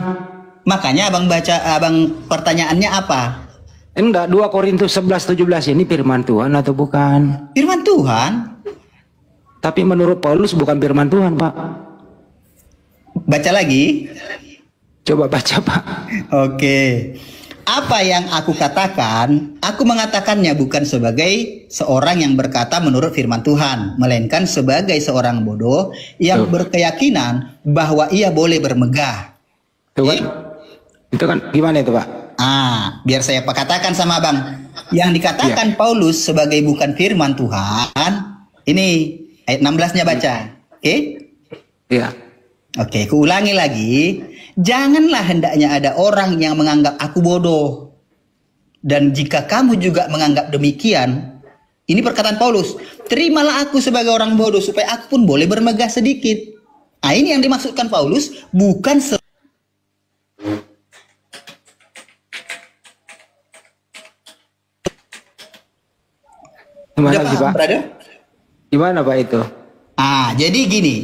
Makanya abang baca, abang pertanyaannya apa? Enggak, 2 Korintus 11-17 ini firman Tuhan atau bukan? Firman Tuhan. Tapi menurut Paulus bukan firman Tuhan Pak. Baca lagi. Coba baca Pak. Oke. Apa yang aku katakan, aku mengatakannya bukan sebagai seorang yang berkata menurut firman Tuhan, melainkan sebagai seorang bodoh yang berkeyakinan bahwa ia boleh bermegah. Tuh kan? Itu kan gimana itu, Pak? Biar saya katakan sama Abang. Yang dikatakan Paulus sebagai bukan firman Tuhan, ini ayat 16-nya baca. Oke? Iya. Oke, kuulangi lagi. Janganlah hendaknya ada orang yang menganggap aku bodoh. Dan jika kamu juga menganggap demikian, ini perkataan Paulus, terimalah aku sebagai orang bodoh supaya aku pun boleh bermegah sedikit. Ini yang dimaksudkan Paulus, bukan Gimana Udah sih, paham, Pak? brother? Gimana, Pak, itu? Jadi gini,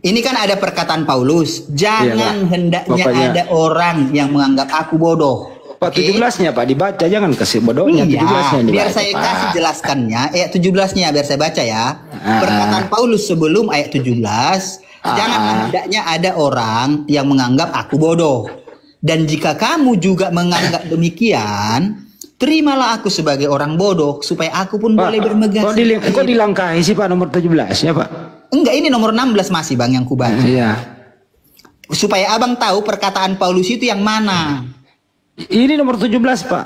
ini kan ada perkataan Paulus, jangan Iya, Pak. hendaknya Pokoknya- ada orang yang menganggap aku bodoh. Pak, Oke? 17-nya, Pak, dibaca, jangan kasih bodohnya. Iya, 17-nya dibaca, biar saya Pak. kasih jelaskannya, ayat 17-nya biar saya baca ya. Perkataan Paulus sebelum ayat 17, jangan hendaknya ada orang yang menganggap aku bodoh. Dan jika kamu juga menganggap demikian, terimalah aku sebagai orang bodoh supaya aku pun Pak, boleh bermegah sedikit. kok dilangkahi sih, Pak, nomor 17 ya, Pak? Enggak, ini nomor 16 masih Bang yang kubaca. Iya. Supaya Abang tahu perkataan Paulus itu yang mana. Ini nomor 17, Pak.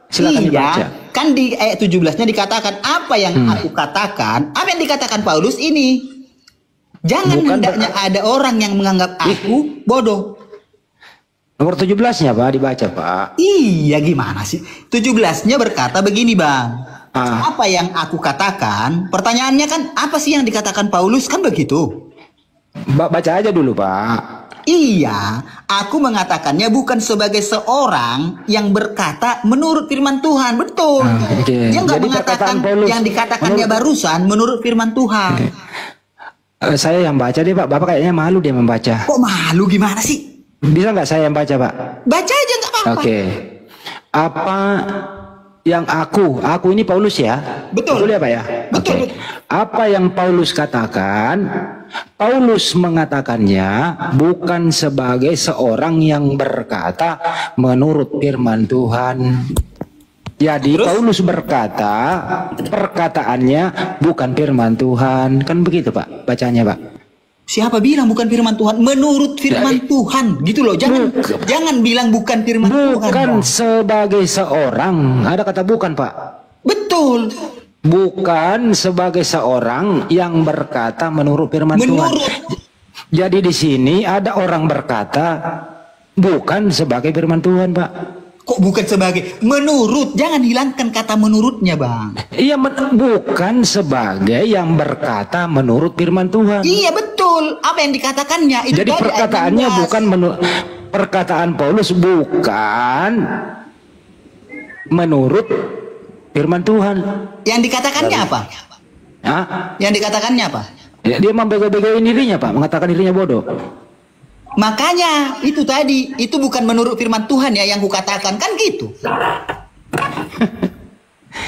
Silakan dibaca. Kan di ayat 17-nya dikatakan apa yang aku katakan, apa yang dikatakan Paulus ini. Jangan Bukan hendaknya ada orang yang menganggap aku bodoh. Nomor 17-nya, Pak, dibaca, Pak. Iya, gimana sih? 17-nya berkata begini, Bang. Ah. Apa yang aku katakan? Pertanyaannya kan apa sih yang dikatakan Paulus, kan begitu? Baca aja dulu, Pak. Iya, aku mengatakannya bukan sebagai seorang yang berkata menurut firman Tuhan, betul. Oke. Dia nggak Jadi mengatakan perkataan Paulus yang dikatakannya menurut- barusan menurut firman Tuhan. Saya yang baca deh, Pak. Bapak kayaknya malu dia membaca. Kok malu gimana sih? Bisa nggak saya yang baca, Pak? Baca aja nggak apa-apa. Oke. Apa yang aku ini Paulus ya? Betul. Betul ya, Pak ya? Betul. Oke. Apa yang Paulus katakan? Paulus mengatakannya bukan sebagai seorang yang berkata menurut firman Tuhan. Jadi Terus? Paulus berkata perkataannya bukan firman Tuhan. Kan begitu, Pak, bacanya, Pak. Siapa bilang bukan firman Tuhan? Menurut firman Tuhan, gitu loh. Jangan bilang bukan firman Tuhan. Bukan Bang. sebagai seorang. Ada kata bukan, Pak. Betul. Bukan sebagai seorang yang berkata menurut firman Tuhan. Menurut. Jadi di sini ada orang berkata bukan sebagai firman Tuhan, Pak. Kok bukan sebagai? Menurut. Jangan hilangkan kata menurutnya, Bang. Iya, bukan sebagai yang berkata menurut firman Tuhan. Iya, betul. Apa yang dikatakannya? Itu Jadi tadi ayat perkataannya 16. bukan perkataan Paulus bukan menurut firman Tuhan. Yang dikatakannya apa? Hah? Yang dikatakannya apa? Ya, dia membego-begoin dirinya, Pak, mengatakan dirinya bodoh. Makanya itu tadi, itu bukan menurut firman Tuhan ya yang kukatakan, kan gitu.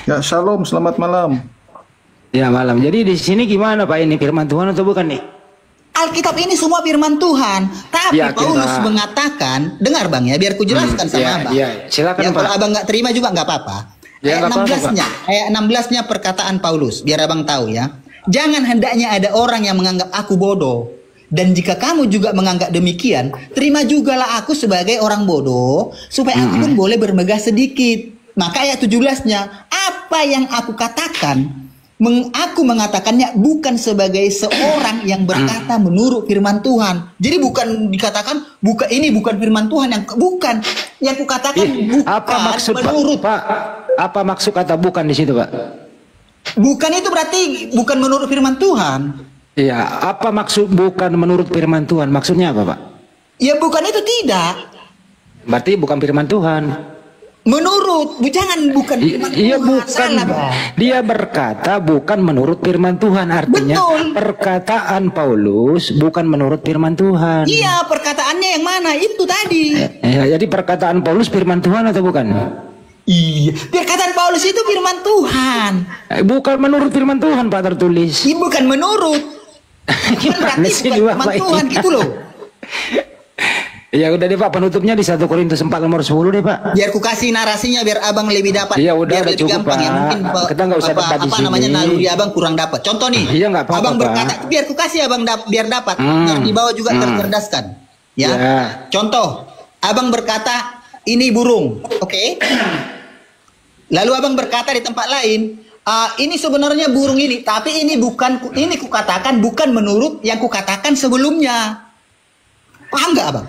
Ya, shalom, selamat malam. Ya, malam. Jadi di sini gimana, Pak, ini firman Tuhan atau bukan nih? Alkitab ini semua firman Tuhan, tapi Yakin, Paulus Pak. mengatakan, dengar Bang ya, biar ku jelaskan sama ya, Abang. ya. Silakan, Ya, kalau Pak. Abang nggak terima juga nggak apa-apa. Ya, Ayat nggak apa-apa, 16-nya, ayat 16-nya perkataan Paulus, biar Abang tahu ya. Jangan hendaknya ada orang yang menganggap aku bodoh. Dan jika kamu juga menganggap demikian, terima jugalah aku sebagai orang bodoh, supaya aku pun boleh bermegah sedikit. Maka ayat 17-nya, apa yang aku katakan, aku mengatakannya bukan sebagai seorang yang berkata menurut firman Tuhan. Jadi bukan dikatakan, ini bukan firman Tuhan, bukan. Yang kukatakan bukan Apa maksud, menurut. Pak? Apa maksud kata bukan di situ, Pak? Bukan itu berarti bukan menurut firman Tuhan. Iya, apa maksud bukan menurut firman Tuhan? Maksudnya apa, Pak? Ya bukan itu, tidak. Berarti bukan firman Tuhan. Menurut, jangan bukan firman Iya, Tuhan. bukan. Salah, Bang. Dia berkata bukan menurut firman Tuhan. Artinya Betul. perkataan Paulus bukan menurut firman Tuhan. Iya, perkataannya yang mana? Itu tadi. Ya, jadi perkataan Paulus firman Tuhan atau bukan? Iya, perkataan Paulus itu firman Tuhan. Bukan menurut firman Tuhan, Pak, tertulis. Ini bukan menurut. Kan Gimana berarti sih bukan Bapak firman ini? Tuhan gitu loh. Ya udah deh, Pak, penutupnya di 1 Korintus 4 nomor 10 deh, Pak. Biar ku kasih narasinya biar abang lebih dapat. Iya, udah, biar udah lebih cukup, gampang ya. Pak. Mungkin Kita nggak usah debat di apa sini. namanya naluri abang kurang dapat. Contoh nih. Iya, nggak apa-apa, Abang Pak. berkata, biar ku kasih abang biar dapat. Biar di bawah juga tercerdaskan. Ya. Ya. Contoh, abang berkata ini burung, oke? Lalu abang berkata di tempat lain, ini sebenarnya burung ini, tapi ini bukan, ini kukatakan bukan menurut yang kukatakan sebelumnya. Paham nggak abang?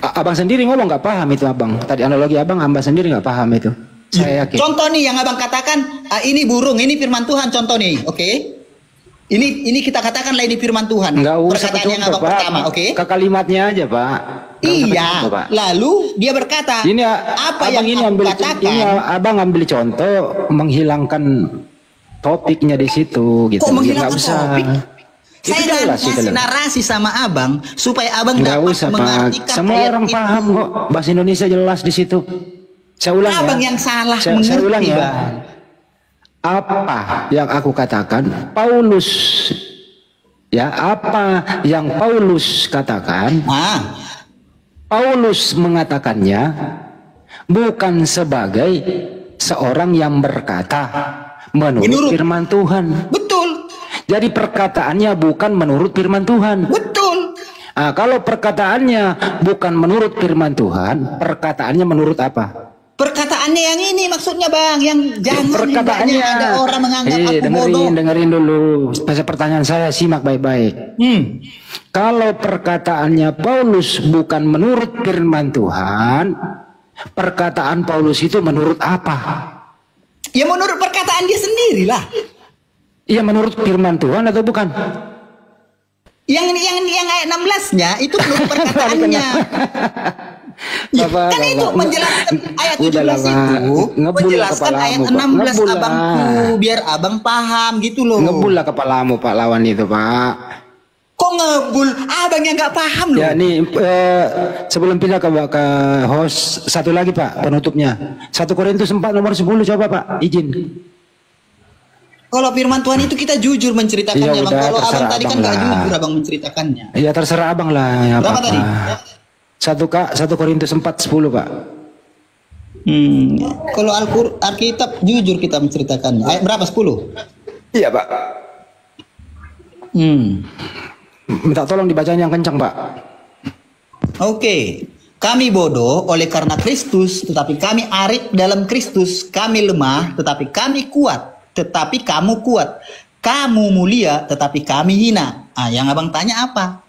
Abang sendiri ngomong nggak paham itu abang. Tadi analogi abang sendiri nggak paham itu. Saya yakin. Contoh nih yang abang katakan, ini burung, ini firman Tuhan, contoh nih, oke? Ini kita katakanlah ini firman Tuhan. Nggak usah perkataan yang abang Pak. pertama, oke? Ke kalimatnya aja Pak. Iya. Pak. Lalu dia berkata, Ini apa abang yang ini aku ambil katakan? ini abang ambil contoh menghilangkan topiknya di situ gitu. Kok menghilangkan Nggak usah. topik? Itu Saya jelas, itu kasih jelas. narasi sama abang supaya abang Nggak dapat usah Pak. mengartikan Semua ayat orang itu. paham kok. Bahasa Indonesia jelas di situ. Saya ulang Abang ya. yang salah Saya mengerti, ulang ya. Bang. Apa yang aku katakan Paulus, ya, apa yang Paulus katakan, Paulus mengatakannya bukan sebagai seorang yang berkata menurut firman Tuhan. Betul. Jadi perkataannya bukan menurut firman Tuhan. Betul. Kalau perkataannya bukan menurut firman Tuhan, perkataannya menurut apa? Perkataannya yang ini maksudnya bang, yang jangan Perkataannya ada orang menganggap aku bodoh. dengerin dulu. Pertanyaan saya, simak baik-baik. Kalau perkataannya Paulus bukan menurut firman Tuhan, perkataan Paulus itu menurut apa? Ya menurut perkataan dia sendirilah. Iya, menurut firman Tuhan atau bukan? Yang ayat 16-nya itu menurut perkataannya. Ya, kan itu menjelaskan ayat 17 itu, menjelaskan ayat 16 abangku, biar abang paham gitu loh. Ngebul lah kepalamu Pak lawan itu Pak. Kok ngebul? Abang yang nggak paham loh. Ya nih sebelum pindah ke host, satu lagi Pak penutupnya. 1 Korintus 4 nomor 10 coba Pak, izin. Kalau firman Tuhan itu kita jujur menceritakannya Ya bang. udah, Kalau abang terserah tadi kan abang nggak lah. jujur abang menceritakannya. Ya terserah abang lah ya. Berapa Pak. tadi? 1 Korintus 4:10 Pak. Kalau Alkitab jujur kita menceritakannya. Ayat berapa? 10? Iya Pak. Minta tolong dibacanya yang kencang Pak. Oke. Kami bodoh oleh karena Kristus, tetapi kami arif dalam Kristus. Kami lemah, tetapi kami kuat. Tetapi kamu kuat. Kamu mulia, tetapi kami hina. Yang abang tanya apa?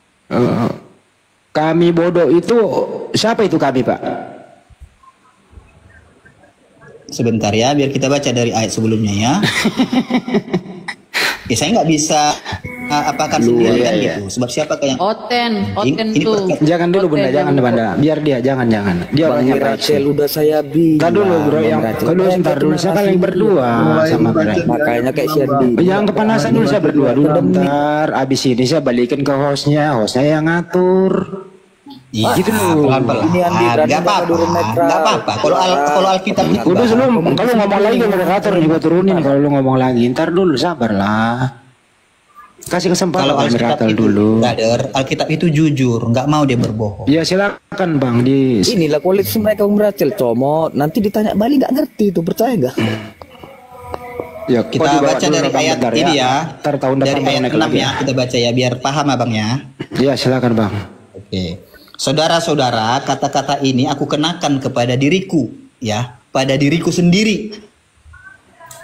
Kami bodoh itu siapa itu kami Pak? Sebentar ya, biar kita baca dari ayat sebelumnya ya. Saya nggak bisa apakan sendiri kan gitu. Sebab siapa yang Oten ini tuh. Jangan dulu Bunda, jangan Bunda. Biar dia, jangan. Dia orangnya Rachel udah saya bilang. Kan dulu bro, yang kedua sebentar dulu saya kalian berdua sama mereka. Makanya kayak Shandy. Yang kepanasan dulu saya berdua dulu bentar. Abis ini saya balikin ke hostnya yang ngatur. Iya, gitu loh. pelan-pelan. Nggak apa-apa. Kalau Alkitab itu Udah sebelum kalau ngomong lagi ke moderator nih gua turunin kalau lu ngomong lagi. Ntar dulu sabarlah. Kasih kesempatan kalau Alkitab moderator itu, dulu. brother, Alkitab itu jujur, nggak mau dia berbohong. Ya silakan Bang di. Inilah kualitas mereka Rachel comot. Nanti ditanya balik nggak ngerti itu, percaya nggak? Ya, Kita baca dari ayat ini ya. Ntar tahun depan Dari ayat naik 6 lagi ya, kita baca ya biar paham abang ya. Ya silakan Bang. Oke. Saudara-saudara, kata-kata ini aku kenakan kepada diriku, ya, pada diriku sendiri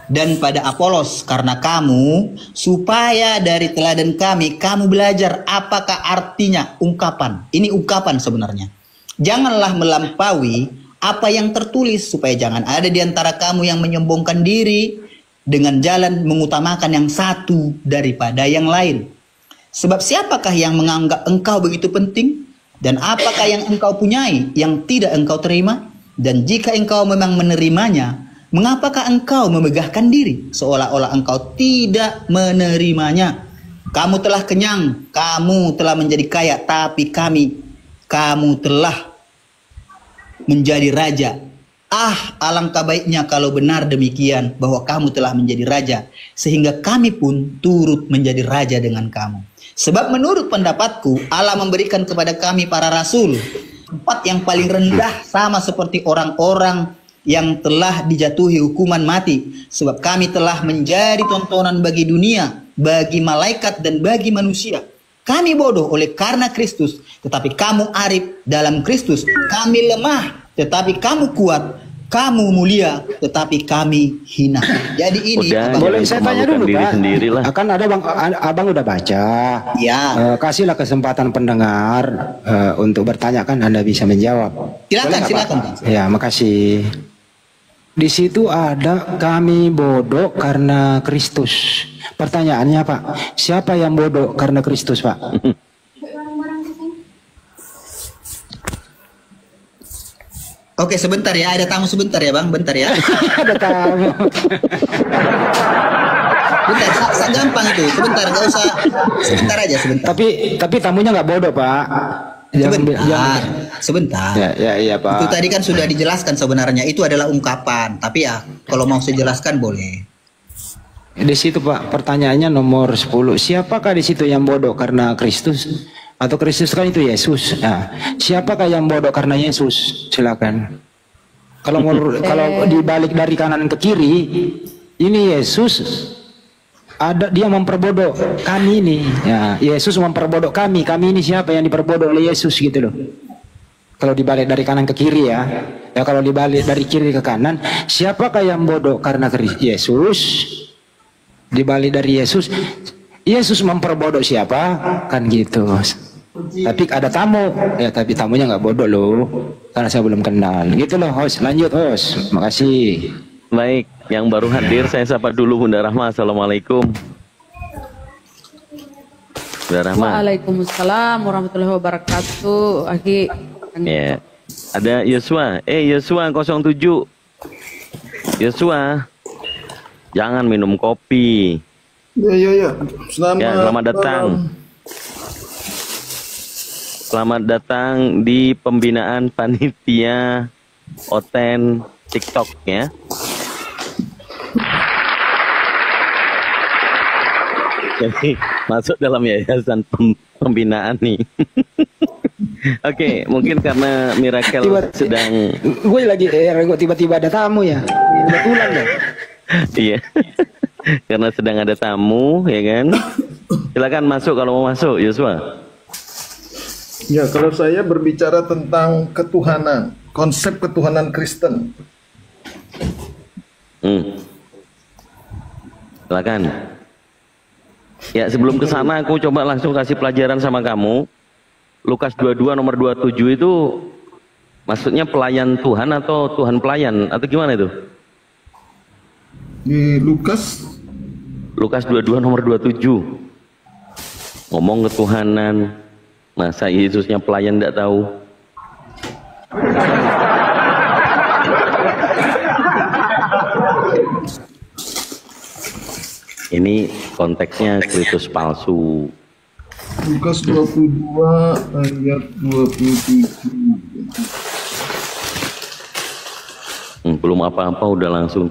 dan pada Apolos karena kamu, supaya dari teladan kami kamu belajar apakah artinya ungkapan. Ini ungkapan sebenarnya. Janganlah melampaui apa yang tertulis, supaya jangan ada di antara kamu yang menyombongkan diri dengan jalan mengutamakan yang satu daripada yang lain. Sebab siapakah yang menganggap engkau begitu penting? Dan apakah yang engkau punyai yang tidak engkau terima? Dan jika engkau memang menerimanya, mengapakah engkau memegahkan diri seolah-olah engkau tidak menerimanya? Kamu telah kenyang, kamu telah menjadi kaya, tapi kamu telah menjadi raja. Alangkah baiknya kalau benar demikian, bahwa kamu telah menjadi raja, sehingga kami pun turut menjadi raja dengan kamu. Sebab menurut pendapatku, Allah memberikan kepada kami para rasul tempat yang paling rendah, sama seperti orang-orang yang telah dijatuhi hukuman mati. Sebab kami telah menjadi tontonan bagi dunia, bagi malaikat dan bagi manusia. Kami bodoh oleh karena Kristus, tetapi kamu arif dalam Kristus. Kami lemah, tetapi kamu kuat. Kamu mulia, tetapi kami hina. Jadi ini Udah, Abang, Boleh saya tanya dulu, diri Pak? sendiri lah. Akan ada abang udah baca. Ya. Kasihlah kesempatan pendengar untuk bertanya, kan Anda bisa menjawab. Silakan, Boleh nggak, silakan, Pak? Pak. Ya, makasih. Di situ ada kami bodoh karena Kristus. Pertanyaannya, Pak, siapa yang bodoh karena Kristus, Pak? Oke, sebentar ya, ada tamu sebentar ya Bang, bentar ya. Ada tamu. Bentar, gampang itu, sebentar, nggak usah, sebentar aja, sebentar. Tapi tamunya nggak bodoh, Pak. Sebentar. Ya, iya, Itu Pak. tadi kan sudah dijelaskan sebenarnya, itu adalah ungkapan. Tapi ya, kalau mau saya jelaskan boleh. Di situ, Pak, pertanyaannya nomor 10. Siapakah di situ yang bodoh karena Kristus? Atau Kristus kan itu Yesus. Nah, siapakah yang bodoh karena Yesus? Silakan. Kalau kalau dibalik dari kanan ke kiri, ini Yesus ada, dia memperbodoh kami ini. Ya, Yesus memperbodoh kami. Kami ini siapa yang diperbodoh oleh Yesus gitu loh. Kalau dibalik dari kanan ke kiri ya. Ya kalau dibalik dari kiri ke kanan, siapakah yang bodoh karena Yesus? Dibalik dari Yesus, Yesus memperbodoh siapa? Kan gitu. Tapi ada tamu, ya tapi tamunya nggak bodoh loh, karena saya belum kenal. Gitu loh, host. Lanjut, host. Makasih. Baik, yang baru hadir saya sapa dulu Bunda Rahma. Assalamualaikum. Bunda Rahma. Waalaikumsalam warahmatullahi wabarakatuh. Aki. Ya. Ada Yosua. Yosua 07. Yosua. Jangan minum kopi. Ya. Selamat datang. Selamat datang di pembinaan panitia Oten TikTok ya. Jadi masuk dalam yayasan pembinaan nih. Oke, mungkin karena Miracle sedang Gue lagi tiba-tiba ada tamu ya. Kebetulan ya. Iya. Karena sedang ada tamu ya kan. Silakan masuk kalau mau masuk, Yosua. Ya, kalau saya berbicara tentang ketuhanan, konsep ketuhanan Kristen. Silakan. Ya, sebelum ke sana aku coba langsung kasih pelajaran sama kamu. Lukas 22 nomor 27 itu maksudnya pelayan Tuhan atau Tuhan pelayan atau gimana itu? Di Lukas 22 nomor 27. Ngomong ketuhanan. Masa Yesusnya pelayan tidak tahu? Ini konteksnya Kristus palsu. Lukas 22 ayat 27. Belum apa-apa udah langsung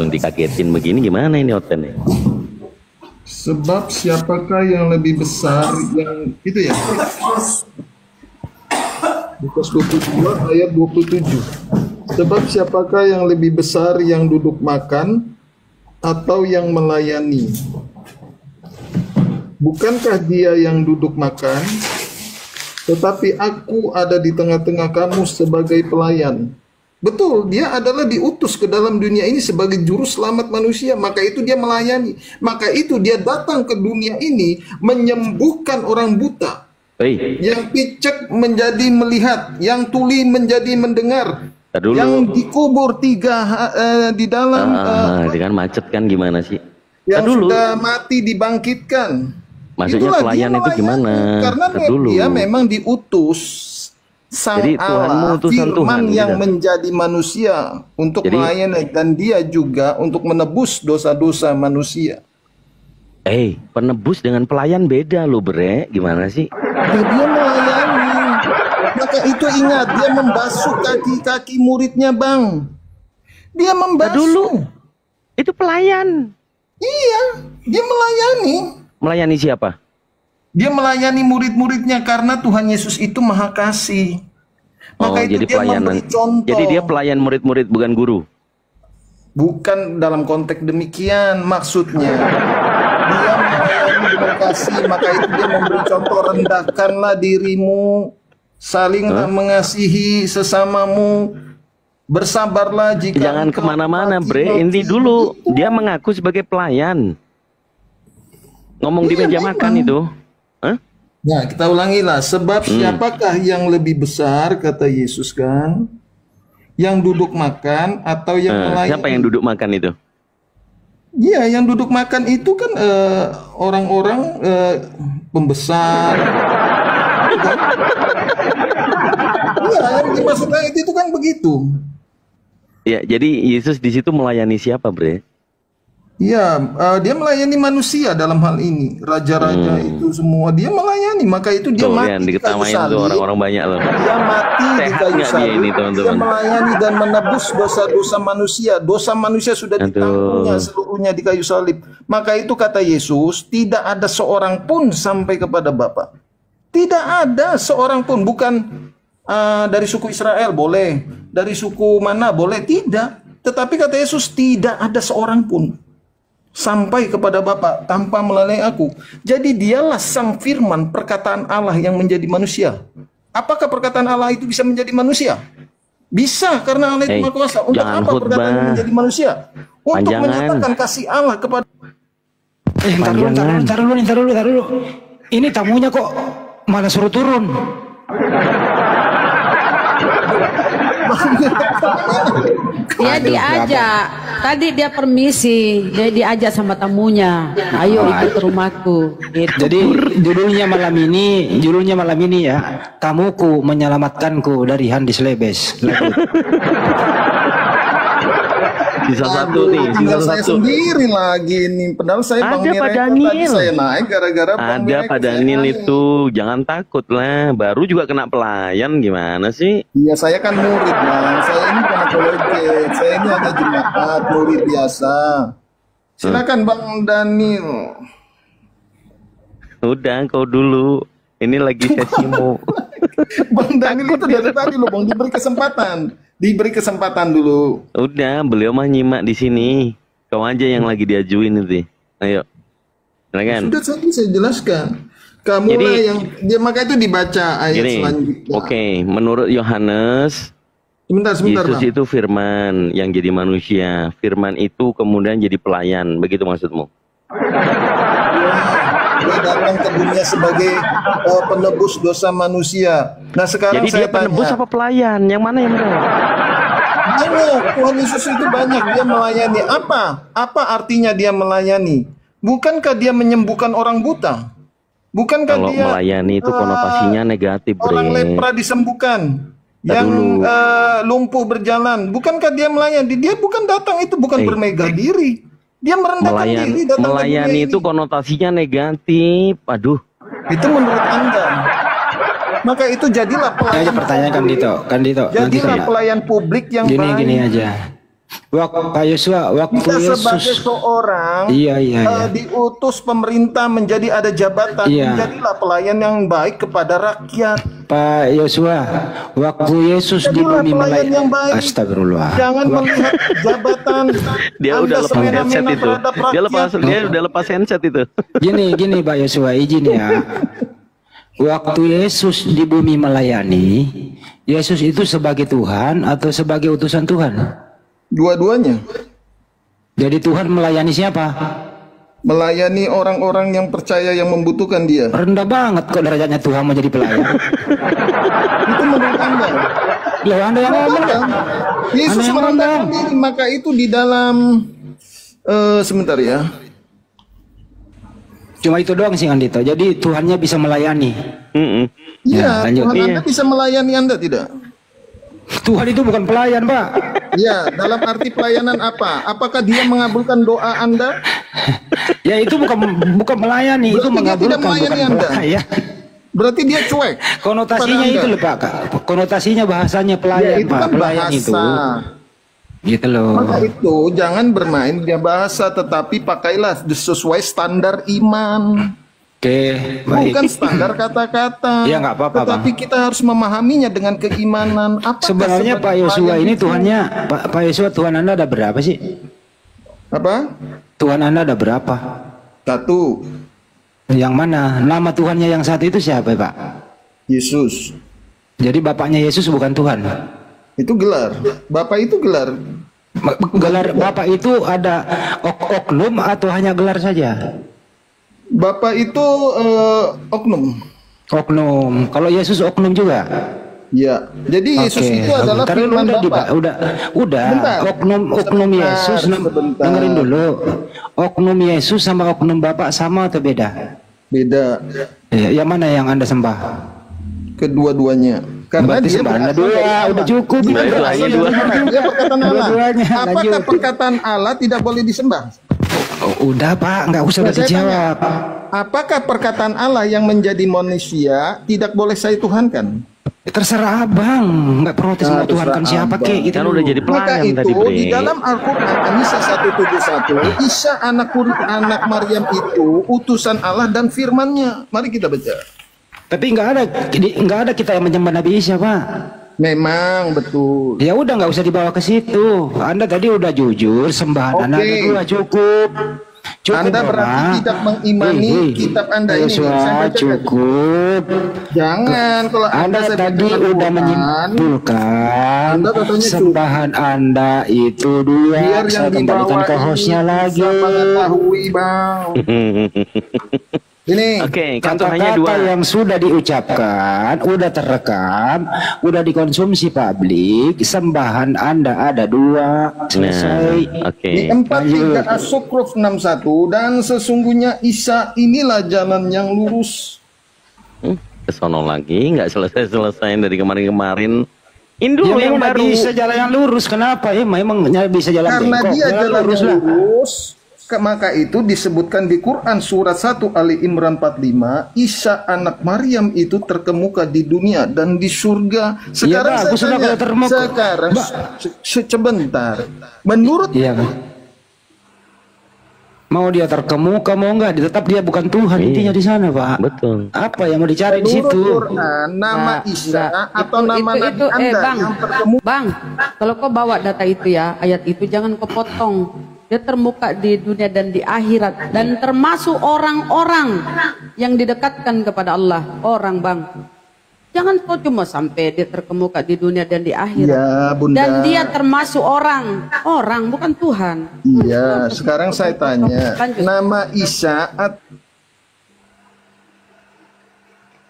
dikagetin begini, gimana ini Oten ya? Sebab siapakah yang lebih besar yang itu ya? Lukas 22 ayat 27. Sebab siapakah yang lebih besar yang duduk makan atau yang melayani? Bukankah dia yang duduk makan? Tetapi aku ada di tengah-tengah kamu sebagai pelayan. Betul, dia adalah diutus ke dalam dunia ini sebagai juru selamat manusia. Maka itu dia melayani. Maka itu dia datang ke dunia ini menyembuhkan orang buta. Yang picek menjadi melihat, yang tuli menjadi mendengar, yang dikubur di dalam dengan macet kan gimana sih? Yang sudah mati dibangkitkan. Maksudnya Itulah pelayan itu gimana? Karena dia memang diutus Sang Jadi Allah, Tuhan Firman yang gitu. menjadi manusia untuk melayani, dan dia juga untuk menebus dosa-dosa manusia. Penebus dengan pelayan beda loh bre, gimana sih? Dia melayani. Maka itu ingat, dia membasuh kaki-kaki muridnya, Bang. Dia membasuh. Dulu itu pelayan. Iya, dia melayani. Melayani siapa? Dia melayani murid-muridnya karena Tuhan Yesus itu Maha Kasih. Maka itu jadi dia pelayanan. memberi contoh. Jadi dia pelayan murid-murid bukan guru. Bukan dalam konteks demikian maksudnya. Dia melayani dengan kasih, maka itu dia memberi contoh, rendahkanlah dirimu, salinglah mengasihi sesamamu, bersabarlah jika Jangan engkau kemana-mana, Bre. mati-mati. Inti dulu, dia mengaku sebagai pelayan. Ngomong di meja makan itu. Hah? Nah, kita ulangilah. Sebab siapakah yang lebih besar, kata Yesus kan? Yang duduk makan atau yang melayani? Siapa yang duduk makan itu? Iya, yang duduk makan itu kan orang-orang pembesar. Kan? Iya, yang dimaksudkan itu kan begitu. Ya, jadi Yesus di situ melayani siapa, Bre? Iya, dia melayani manusia dalam hal ini. Raja-raja itu semua dia melayani. Maka itu dia Tuh, mati yang di kayu diketawain tuh salib. orang-orang banyak loh. Dia mati di Sehat kayu nggak dia salib. ini, Dia teman-teman? melayani dan menebus dosa-dosa manusia. Dosa manusia sudah ditanggungnya seluruhnya di kayu salib. Maka itu kata Yesus, tidak ada seorang pun sampai kepada Bapa. Tidak ada seorang pun, bukan dari suku Israel boleh, dari suku mana boleh, tidak. Tetapi kata Yesus, tidak ada seorang pun sampai kepada Bapa tanpa melalui aku. Jadi dialah sang firman, perkataan Allah yang menjadi manusia. Apakah perkataan Allah itu bisa menjadi manusia? Bisa, karena Allah itu Maha Kuasa. Untuk jangan apa perkataan itu menjadi manusia? Untuk Panjangan. menyatakan kasih Allah kepada Ntar dulu. Ini tamunya kok malah suruh turun. Dia diajak. Tadi dia permisi, dia diajak sama tamunya. Ayo ikut ke rumahku. Gitu. Jadi judulnya malam ini ya, tamuku menyelamatkanku dari handis lebes. Sisa satu nih, tinggal sisa saya satu. sendiri lagi nih. Padahal saya Bang Ada Pak Miracle Daniel. tadi saya naik gara-gara Bang Ada Miracle Pak saya Daniel naik. itu, jangan takut lah. Baru juga kena pelayan, gimana sih? Iya, saya kan murid, Bang. Saya ini bukan apologet. Saya ini hanya jemaat, murid biasa. Silakan Bang Daniel. Udah, kau dulu. Ini lagi sesimu. Bang Daniel itu dari tadi loh, Bang, diberi kesempatan. Diberi kesempatan dulu. Udah, beliau mah nyimak di sini. Kau aja yang lagi diajuin itu. Ayo. Silakan. Sudah tadi saya jelaskan. Kamu Jadi- lah yang dia maka itu dibaca ayat Gini, selanjutnya. oke, menurut Yohanes, Sebentar, Yesus Bang. itu firman yang jadi manusia. Firman itu kemudian jadi pelayan. Begitu maksudmu? Dia datang ke dunia sebagai penebus dosa manusia. Nah, sekarang Jadi saya dia penebus tanya. apa pelayan? Yang mana yang benar? Banyak, Tuhan Yesus itu banyak. Dia melayani. Apa artinya dia melayani? Bukankah dia menyembuhkan orang buta? Bukankah Kalau dia melayani itu konotasinya negatif, orang Bre. lepra disembuhkan? Ntar Yang dulu. lumpuh berjalan. Bukankah dia melayani? Dia bukan datang itu bukan bermegah diri. Dia merendahkan diri datang ke dunia Melayani ini. itu konotasinya negatif. Aduh. Itu menurut Anda. Maka itu jadilah Ya, pelayan. aja pertanyaan kan Dito. Nanti Jadilah saya. pelayan publik yang baik. Gini aja. Pak Yosua, waktu Kita sebagai Yesus. seorang Iya. diutus pemerintah menjadi ada jabatan, Iya. menjadilah pelayan yang baik kepada rakyat. Pak Yosua, waktu Yesus di Jadilah bumi pelayan yang melayani. baik. Astagfirullah. Jangan melihat jabatan. Dia Anda udah lepas semena-mena headset itu. terhadap Dia rakyat. udah lepas headset itu. Gini Pak Yosua, izin ya. Waktu Yesus di bumi melayani, Yesus itu sebagai Tuhan atau sebagai utusan Tuhan? Dua-duanya. Jadi Tuhan melayani siapa? Melayani orang-orang yang percaya yang membutuhkan dia. Rendah banget kok derajatnya Tuhan mau jadi pelayan. Itu menurut Anda. Loh, Anda yang ngomong. Yesus Anda yang merendahkan ngomong. diri, maka itu di dalam sebentar ya. Cuma itu doang sih Andito. Jadi Tuhannya bisa melayani. Iya, lanjut. Tuhan Anda bisa melayani Anda tidak? Tuhan itu bukan pelayan, Pak. Ya, dalam arti pelayanan apa? Apakah dia mengabulkan doa Anda? Ya itu bukan melayani, itu Berarti dia mengabulkan tidak melayani bukan Anda. pelayan. Berarti dia cuek. Konotasinya kepada itu Anda. loh Pak. Konotasinya bahasanya Ya, pelayan, itu Pak. kan Pelayan bahasa. itu. Gitu loh. Maka itu jangan bermain dia bahasa, tetapi pakailah sesuai standar iman. Oke, baik. Bukan standar kata-kata. Ya, nggak apa-apa, Tetapi kita harus memahaminya dengan keimanan. Apakah Sebenarnya sebagai Pak Yosua pelayan ini itu- Tuhannya, Pak Yosua Tuhan Anda ada berapa sih? apa? Tuhan Anda ada berapa? Satu. Yang mana? Nama Tuhannya yang satu itu siapa, Pak? Yesus. Jadi bapaknya Yesus bukan Tuhan. Itu gelar. Bapak itu gelar. Gelar Bapak itu ada oknum atau hanya gelar saja? Bapak itu oknum. Oknum. Kalau Yesus oknum juga? Ya. Jadi Yesus Oke. itu adalah Bentar, firman Bapa. Udah. Bentar. Oknum Yesus. Sebentar. Dengerin dulu. Oknum Yesus sama oknum Bapak sama atau beda? Beda. Yang mana yang Anda sembah? Kedua-duanya. Karena Berarti dia sembahnya berasal dua, dari Allah. udah cukup. Dia Nah, itu berasal hanya dari dua. Allah. Dia perkataan Allah. Dua-duanya, Apakah lanjut. perkataan Allah tidak boleh disembah? Oh, udah Pak, nggak usah udah Saya dijawab. Apakah perkataan Allah yang menjadi manusia tidak boleh saya tuhankan? Terserah abang, nggak protes mau Terserah tuhankan siapa abang. kek gitu. Kan udah jadi Maka pelayan itu tadi, Bre. di dalam Al-Quran An-Nisa 171, Isa anak Maryam itu utusan Allah dan firman-Nya. Mari kita baca. Tapi nggak ada kita yang menyembah Nabi Isa, Pak. Memang betul. Ya udah nggak usah dibawa ke situ. Anda tadi udah jujur sembahan Oke. Anda itu udah cukup. Cukup Anda berarti Pak. tidak mengimani kitab Anda ini. Yosua, Saya bacakan. cukup. Jangan kalau Anda saya tadi bacakan udah Quran, menyimpulkan Anda katanya sembahan Anda itu dua. biar yang Saya kembalikan dibawa ke hostnya ini lagi. bisa mengetahui, Bang. Ini Oke, contohnya Kata-kata dua. yang sudah diucapkan, udah terekam, udah dikonsumsi publik, sembahan Anda ada dua. Selesai. Oke. di 43 As-Zukhruf 61, dan sesungguhnya Isa inilah jalan yang lurus. Kesono lagi, nggak selesai dari kemarin-kemarin. Ini dulu Ya, yang memang baru. bisa jalan yang lurus. Kenapa? Emang bisa jalan Karena bengkok. dia Jalan jalan lurus yang lah. lurus, maka itu disebutkan di Quran surat 1 Ali Imran 45, Isa anak Maryam itu terkemuka di dunia dan di surga. Sekarang bagus saya lah tanya, kalau terkemuka. sekarang sebentar. Menurut Iya, Pak. Mau dia terkemuka mau enggak, tetap dia bukan Tuhan intinya di sana, Pak. Betul. Apa yang mau dicari di menurut situ? Quran nama Isa atau nama Nabi itu Anda Bang, yang terkemuka Bang, kalau kau bawa data itu ya, ayat itu jangan kau potong. Dia termuka di dunia dan di akhirat, dan termasuk orang-orang yang didekatkan kepada Allah. Orang, Bang. Jangan kau cuma sampai dia terkemuka di dunia dan di akhirat. Ya, Bunda. Dan dia termasuk orang, bukan Tuhan. Iya, sekarang saya tanya, Lanjut. nama Isa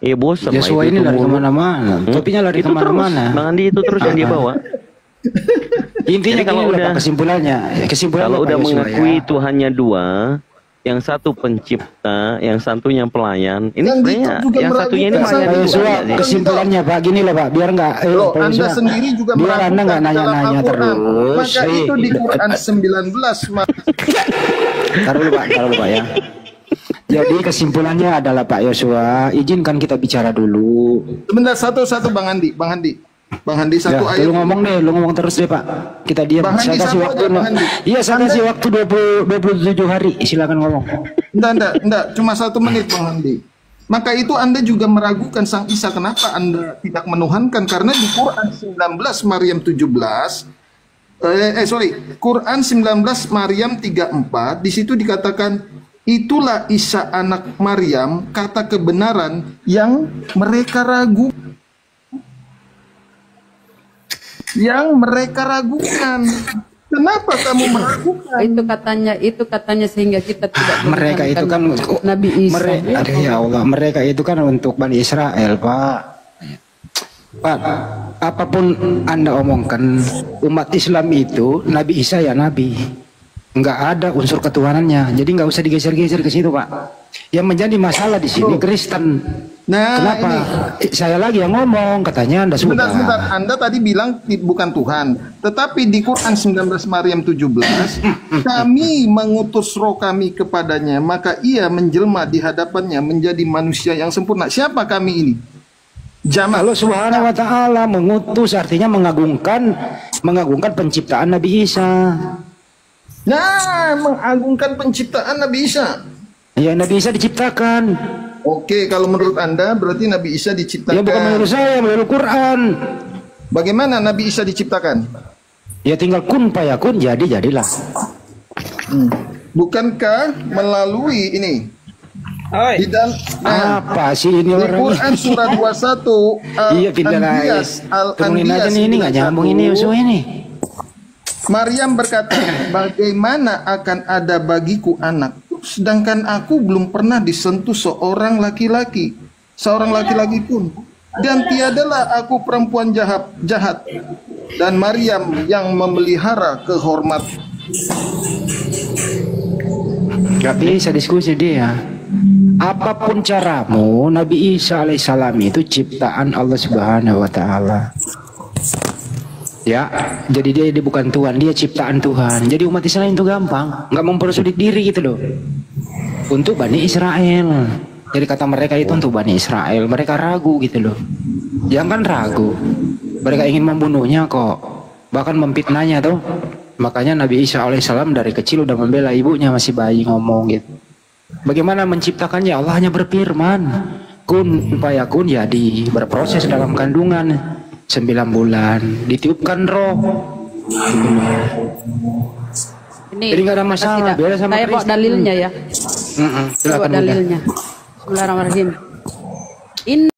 Iya bosan lah Yosua itu ini lari mulu. kemana-mana. Topinya lari Itu terus. kemana-mana. Bang Andi itu terus yang dia bawa. Intinya Jadi kalau kalau udah- kesimpulannya, Kalau Pak udah Yosua, mengakui ya. Tuhannya dua, yang satu pencipta, yang satunya pelayan. Ini Yang sebenarnya itu juga yang satunya ini meragukan pelayan Pak saya. juga Yosua, nggak sih? kesimpulannya Pak gini lah Pak, biar enggak Loh, Pak Anda Yosua, sendiri juga biar Anda enggak meragukan dalam nanya-nanya Al-Quran. terus. Maka itu di Quran 19 Taruh dulu Pak ya. Jadi kesimpulannya adalah Pak Yosua, izinkan kita bicara dulu. Sebentar, satu-satu Bang Andi Ya, satu ayat. lu ngomong deh, lu ngomong terus deh Pak. Kita diam. Bang Saya Handi, kasih satu waktu. aja, Bang Handi. Iya, saya kasih waktu 27 hari. Silakan ngomong. Enggak, cuma 1 menit Bang Handi. Maka itu Anda juga meragukan Sang Isa. Kenapa Anda tidak menuhankan? Karena di Quran 19 Maryam 17, Quran 19 Maryam 34, di situ dikatakan, itulah Isa anak Maryam, kata kebenaran yang mereka ragu. Yang mereka ragukan. Kenapa kamu meragukan? Itu katanya sehingga kita tidak Mereka itu kan menuhankan Nabi Isa. Aduh ya Allah, mereka itu kan untuk Bani Israel, Pak. Pak, apapun Anda omongkan, umat Islam itu Nabi Isa ya Nabi. Nggak ada unsur ketuhanannya. Jadi nggak usah digeser-geser ke situ, Pak. Yang menjadi masalah di sini Kristen. Nah, Kenapa? ini. Saya lagi yang ngomong, katanya Anda sudah. Sebentar, Anda tadi bilang bukan Tuhan. Tetapi di Quran 19 Maryam 17, kami mengutus roh kami kepadanya, maka ia menjelma di hadapannya menjadi manusia yang sempurna. Siapa kami ini? Jamak. Allah Subhanahu wa taala mengutus artinya mengagungkan penciptaan Nabi Isa. Nah, mengagungkan penciptaan Nabi Isa. Ya, Nabi Isa diciptakan. Oke, kalau menurut Anda berarti Nabi Isa diciptakan. Ya bukan menurut saya, menurut Quran. Bagaimana Nabi Isa diciptakan? Ya tinggal kun payakun, jadilah. Bukankah melalui ini Di dalam Apa sih ini di orang? Quran surat 21 Iya pindah lagi. Turunin aja nih, ini nggak nyambung ini Yusuf ini. Maryam berkata, bagaimana akan ada bagiku anak, sedangkan aku belum pernah disentuh seorang laki-laki pun, dan tiadalah aku perempuan jahat, dan Maryam yang memelihara kehormatan. Gak bisa diskusi dia. Apapun caramu, Nabi Isa alaihissalam itu ciptaan Allah Subhanahu wa taala. Ya, jadi dia bukan Tuhan, dia ciptaan Tuhan. Jadi umat Islam itu gampang, nggak mempersulit diri gitu loh. Untuk Bani Israel. Jadi kata mereka itu untuk Bani Israel, mereka ragu gitu loh. Jangan ragu. Mereka ingin membunuhnya kok. Bahkan memfitnahnya tuh. Makanya Nabi Isa alaihissalam dari kecil udah membela ibunya masih bayi ngomong gitu. Bagaimana menciptakannya? Allah hanya berfirman, kun fayakun, jadi berproses dalam kandungan 9 bulan, ditiupkan roh. Ini Jadi nggak ada masalah, beda sama saya bawa Kristen. dalilnya ya. Bawa Silakan Bunda. dalilnya. Bismillahirrahmanirrahim.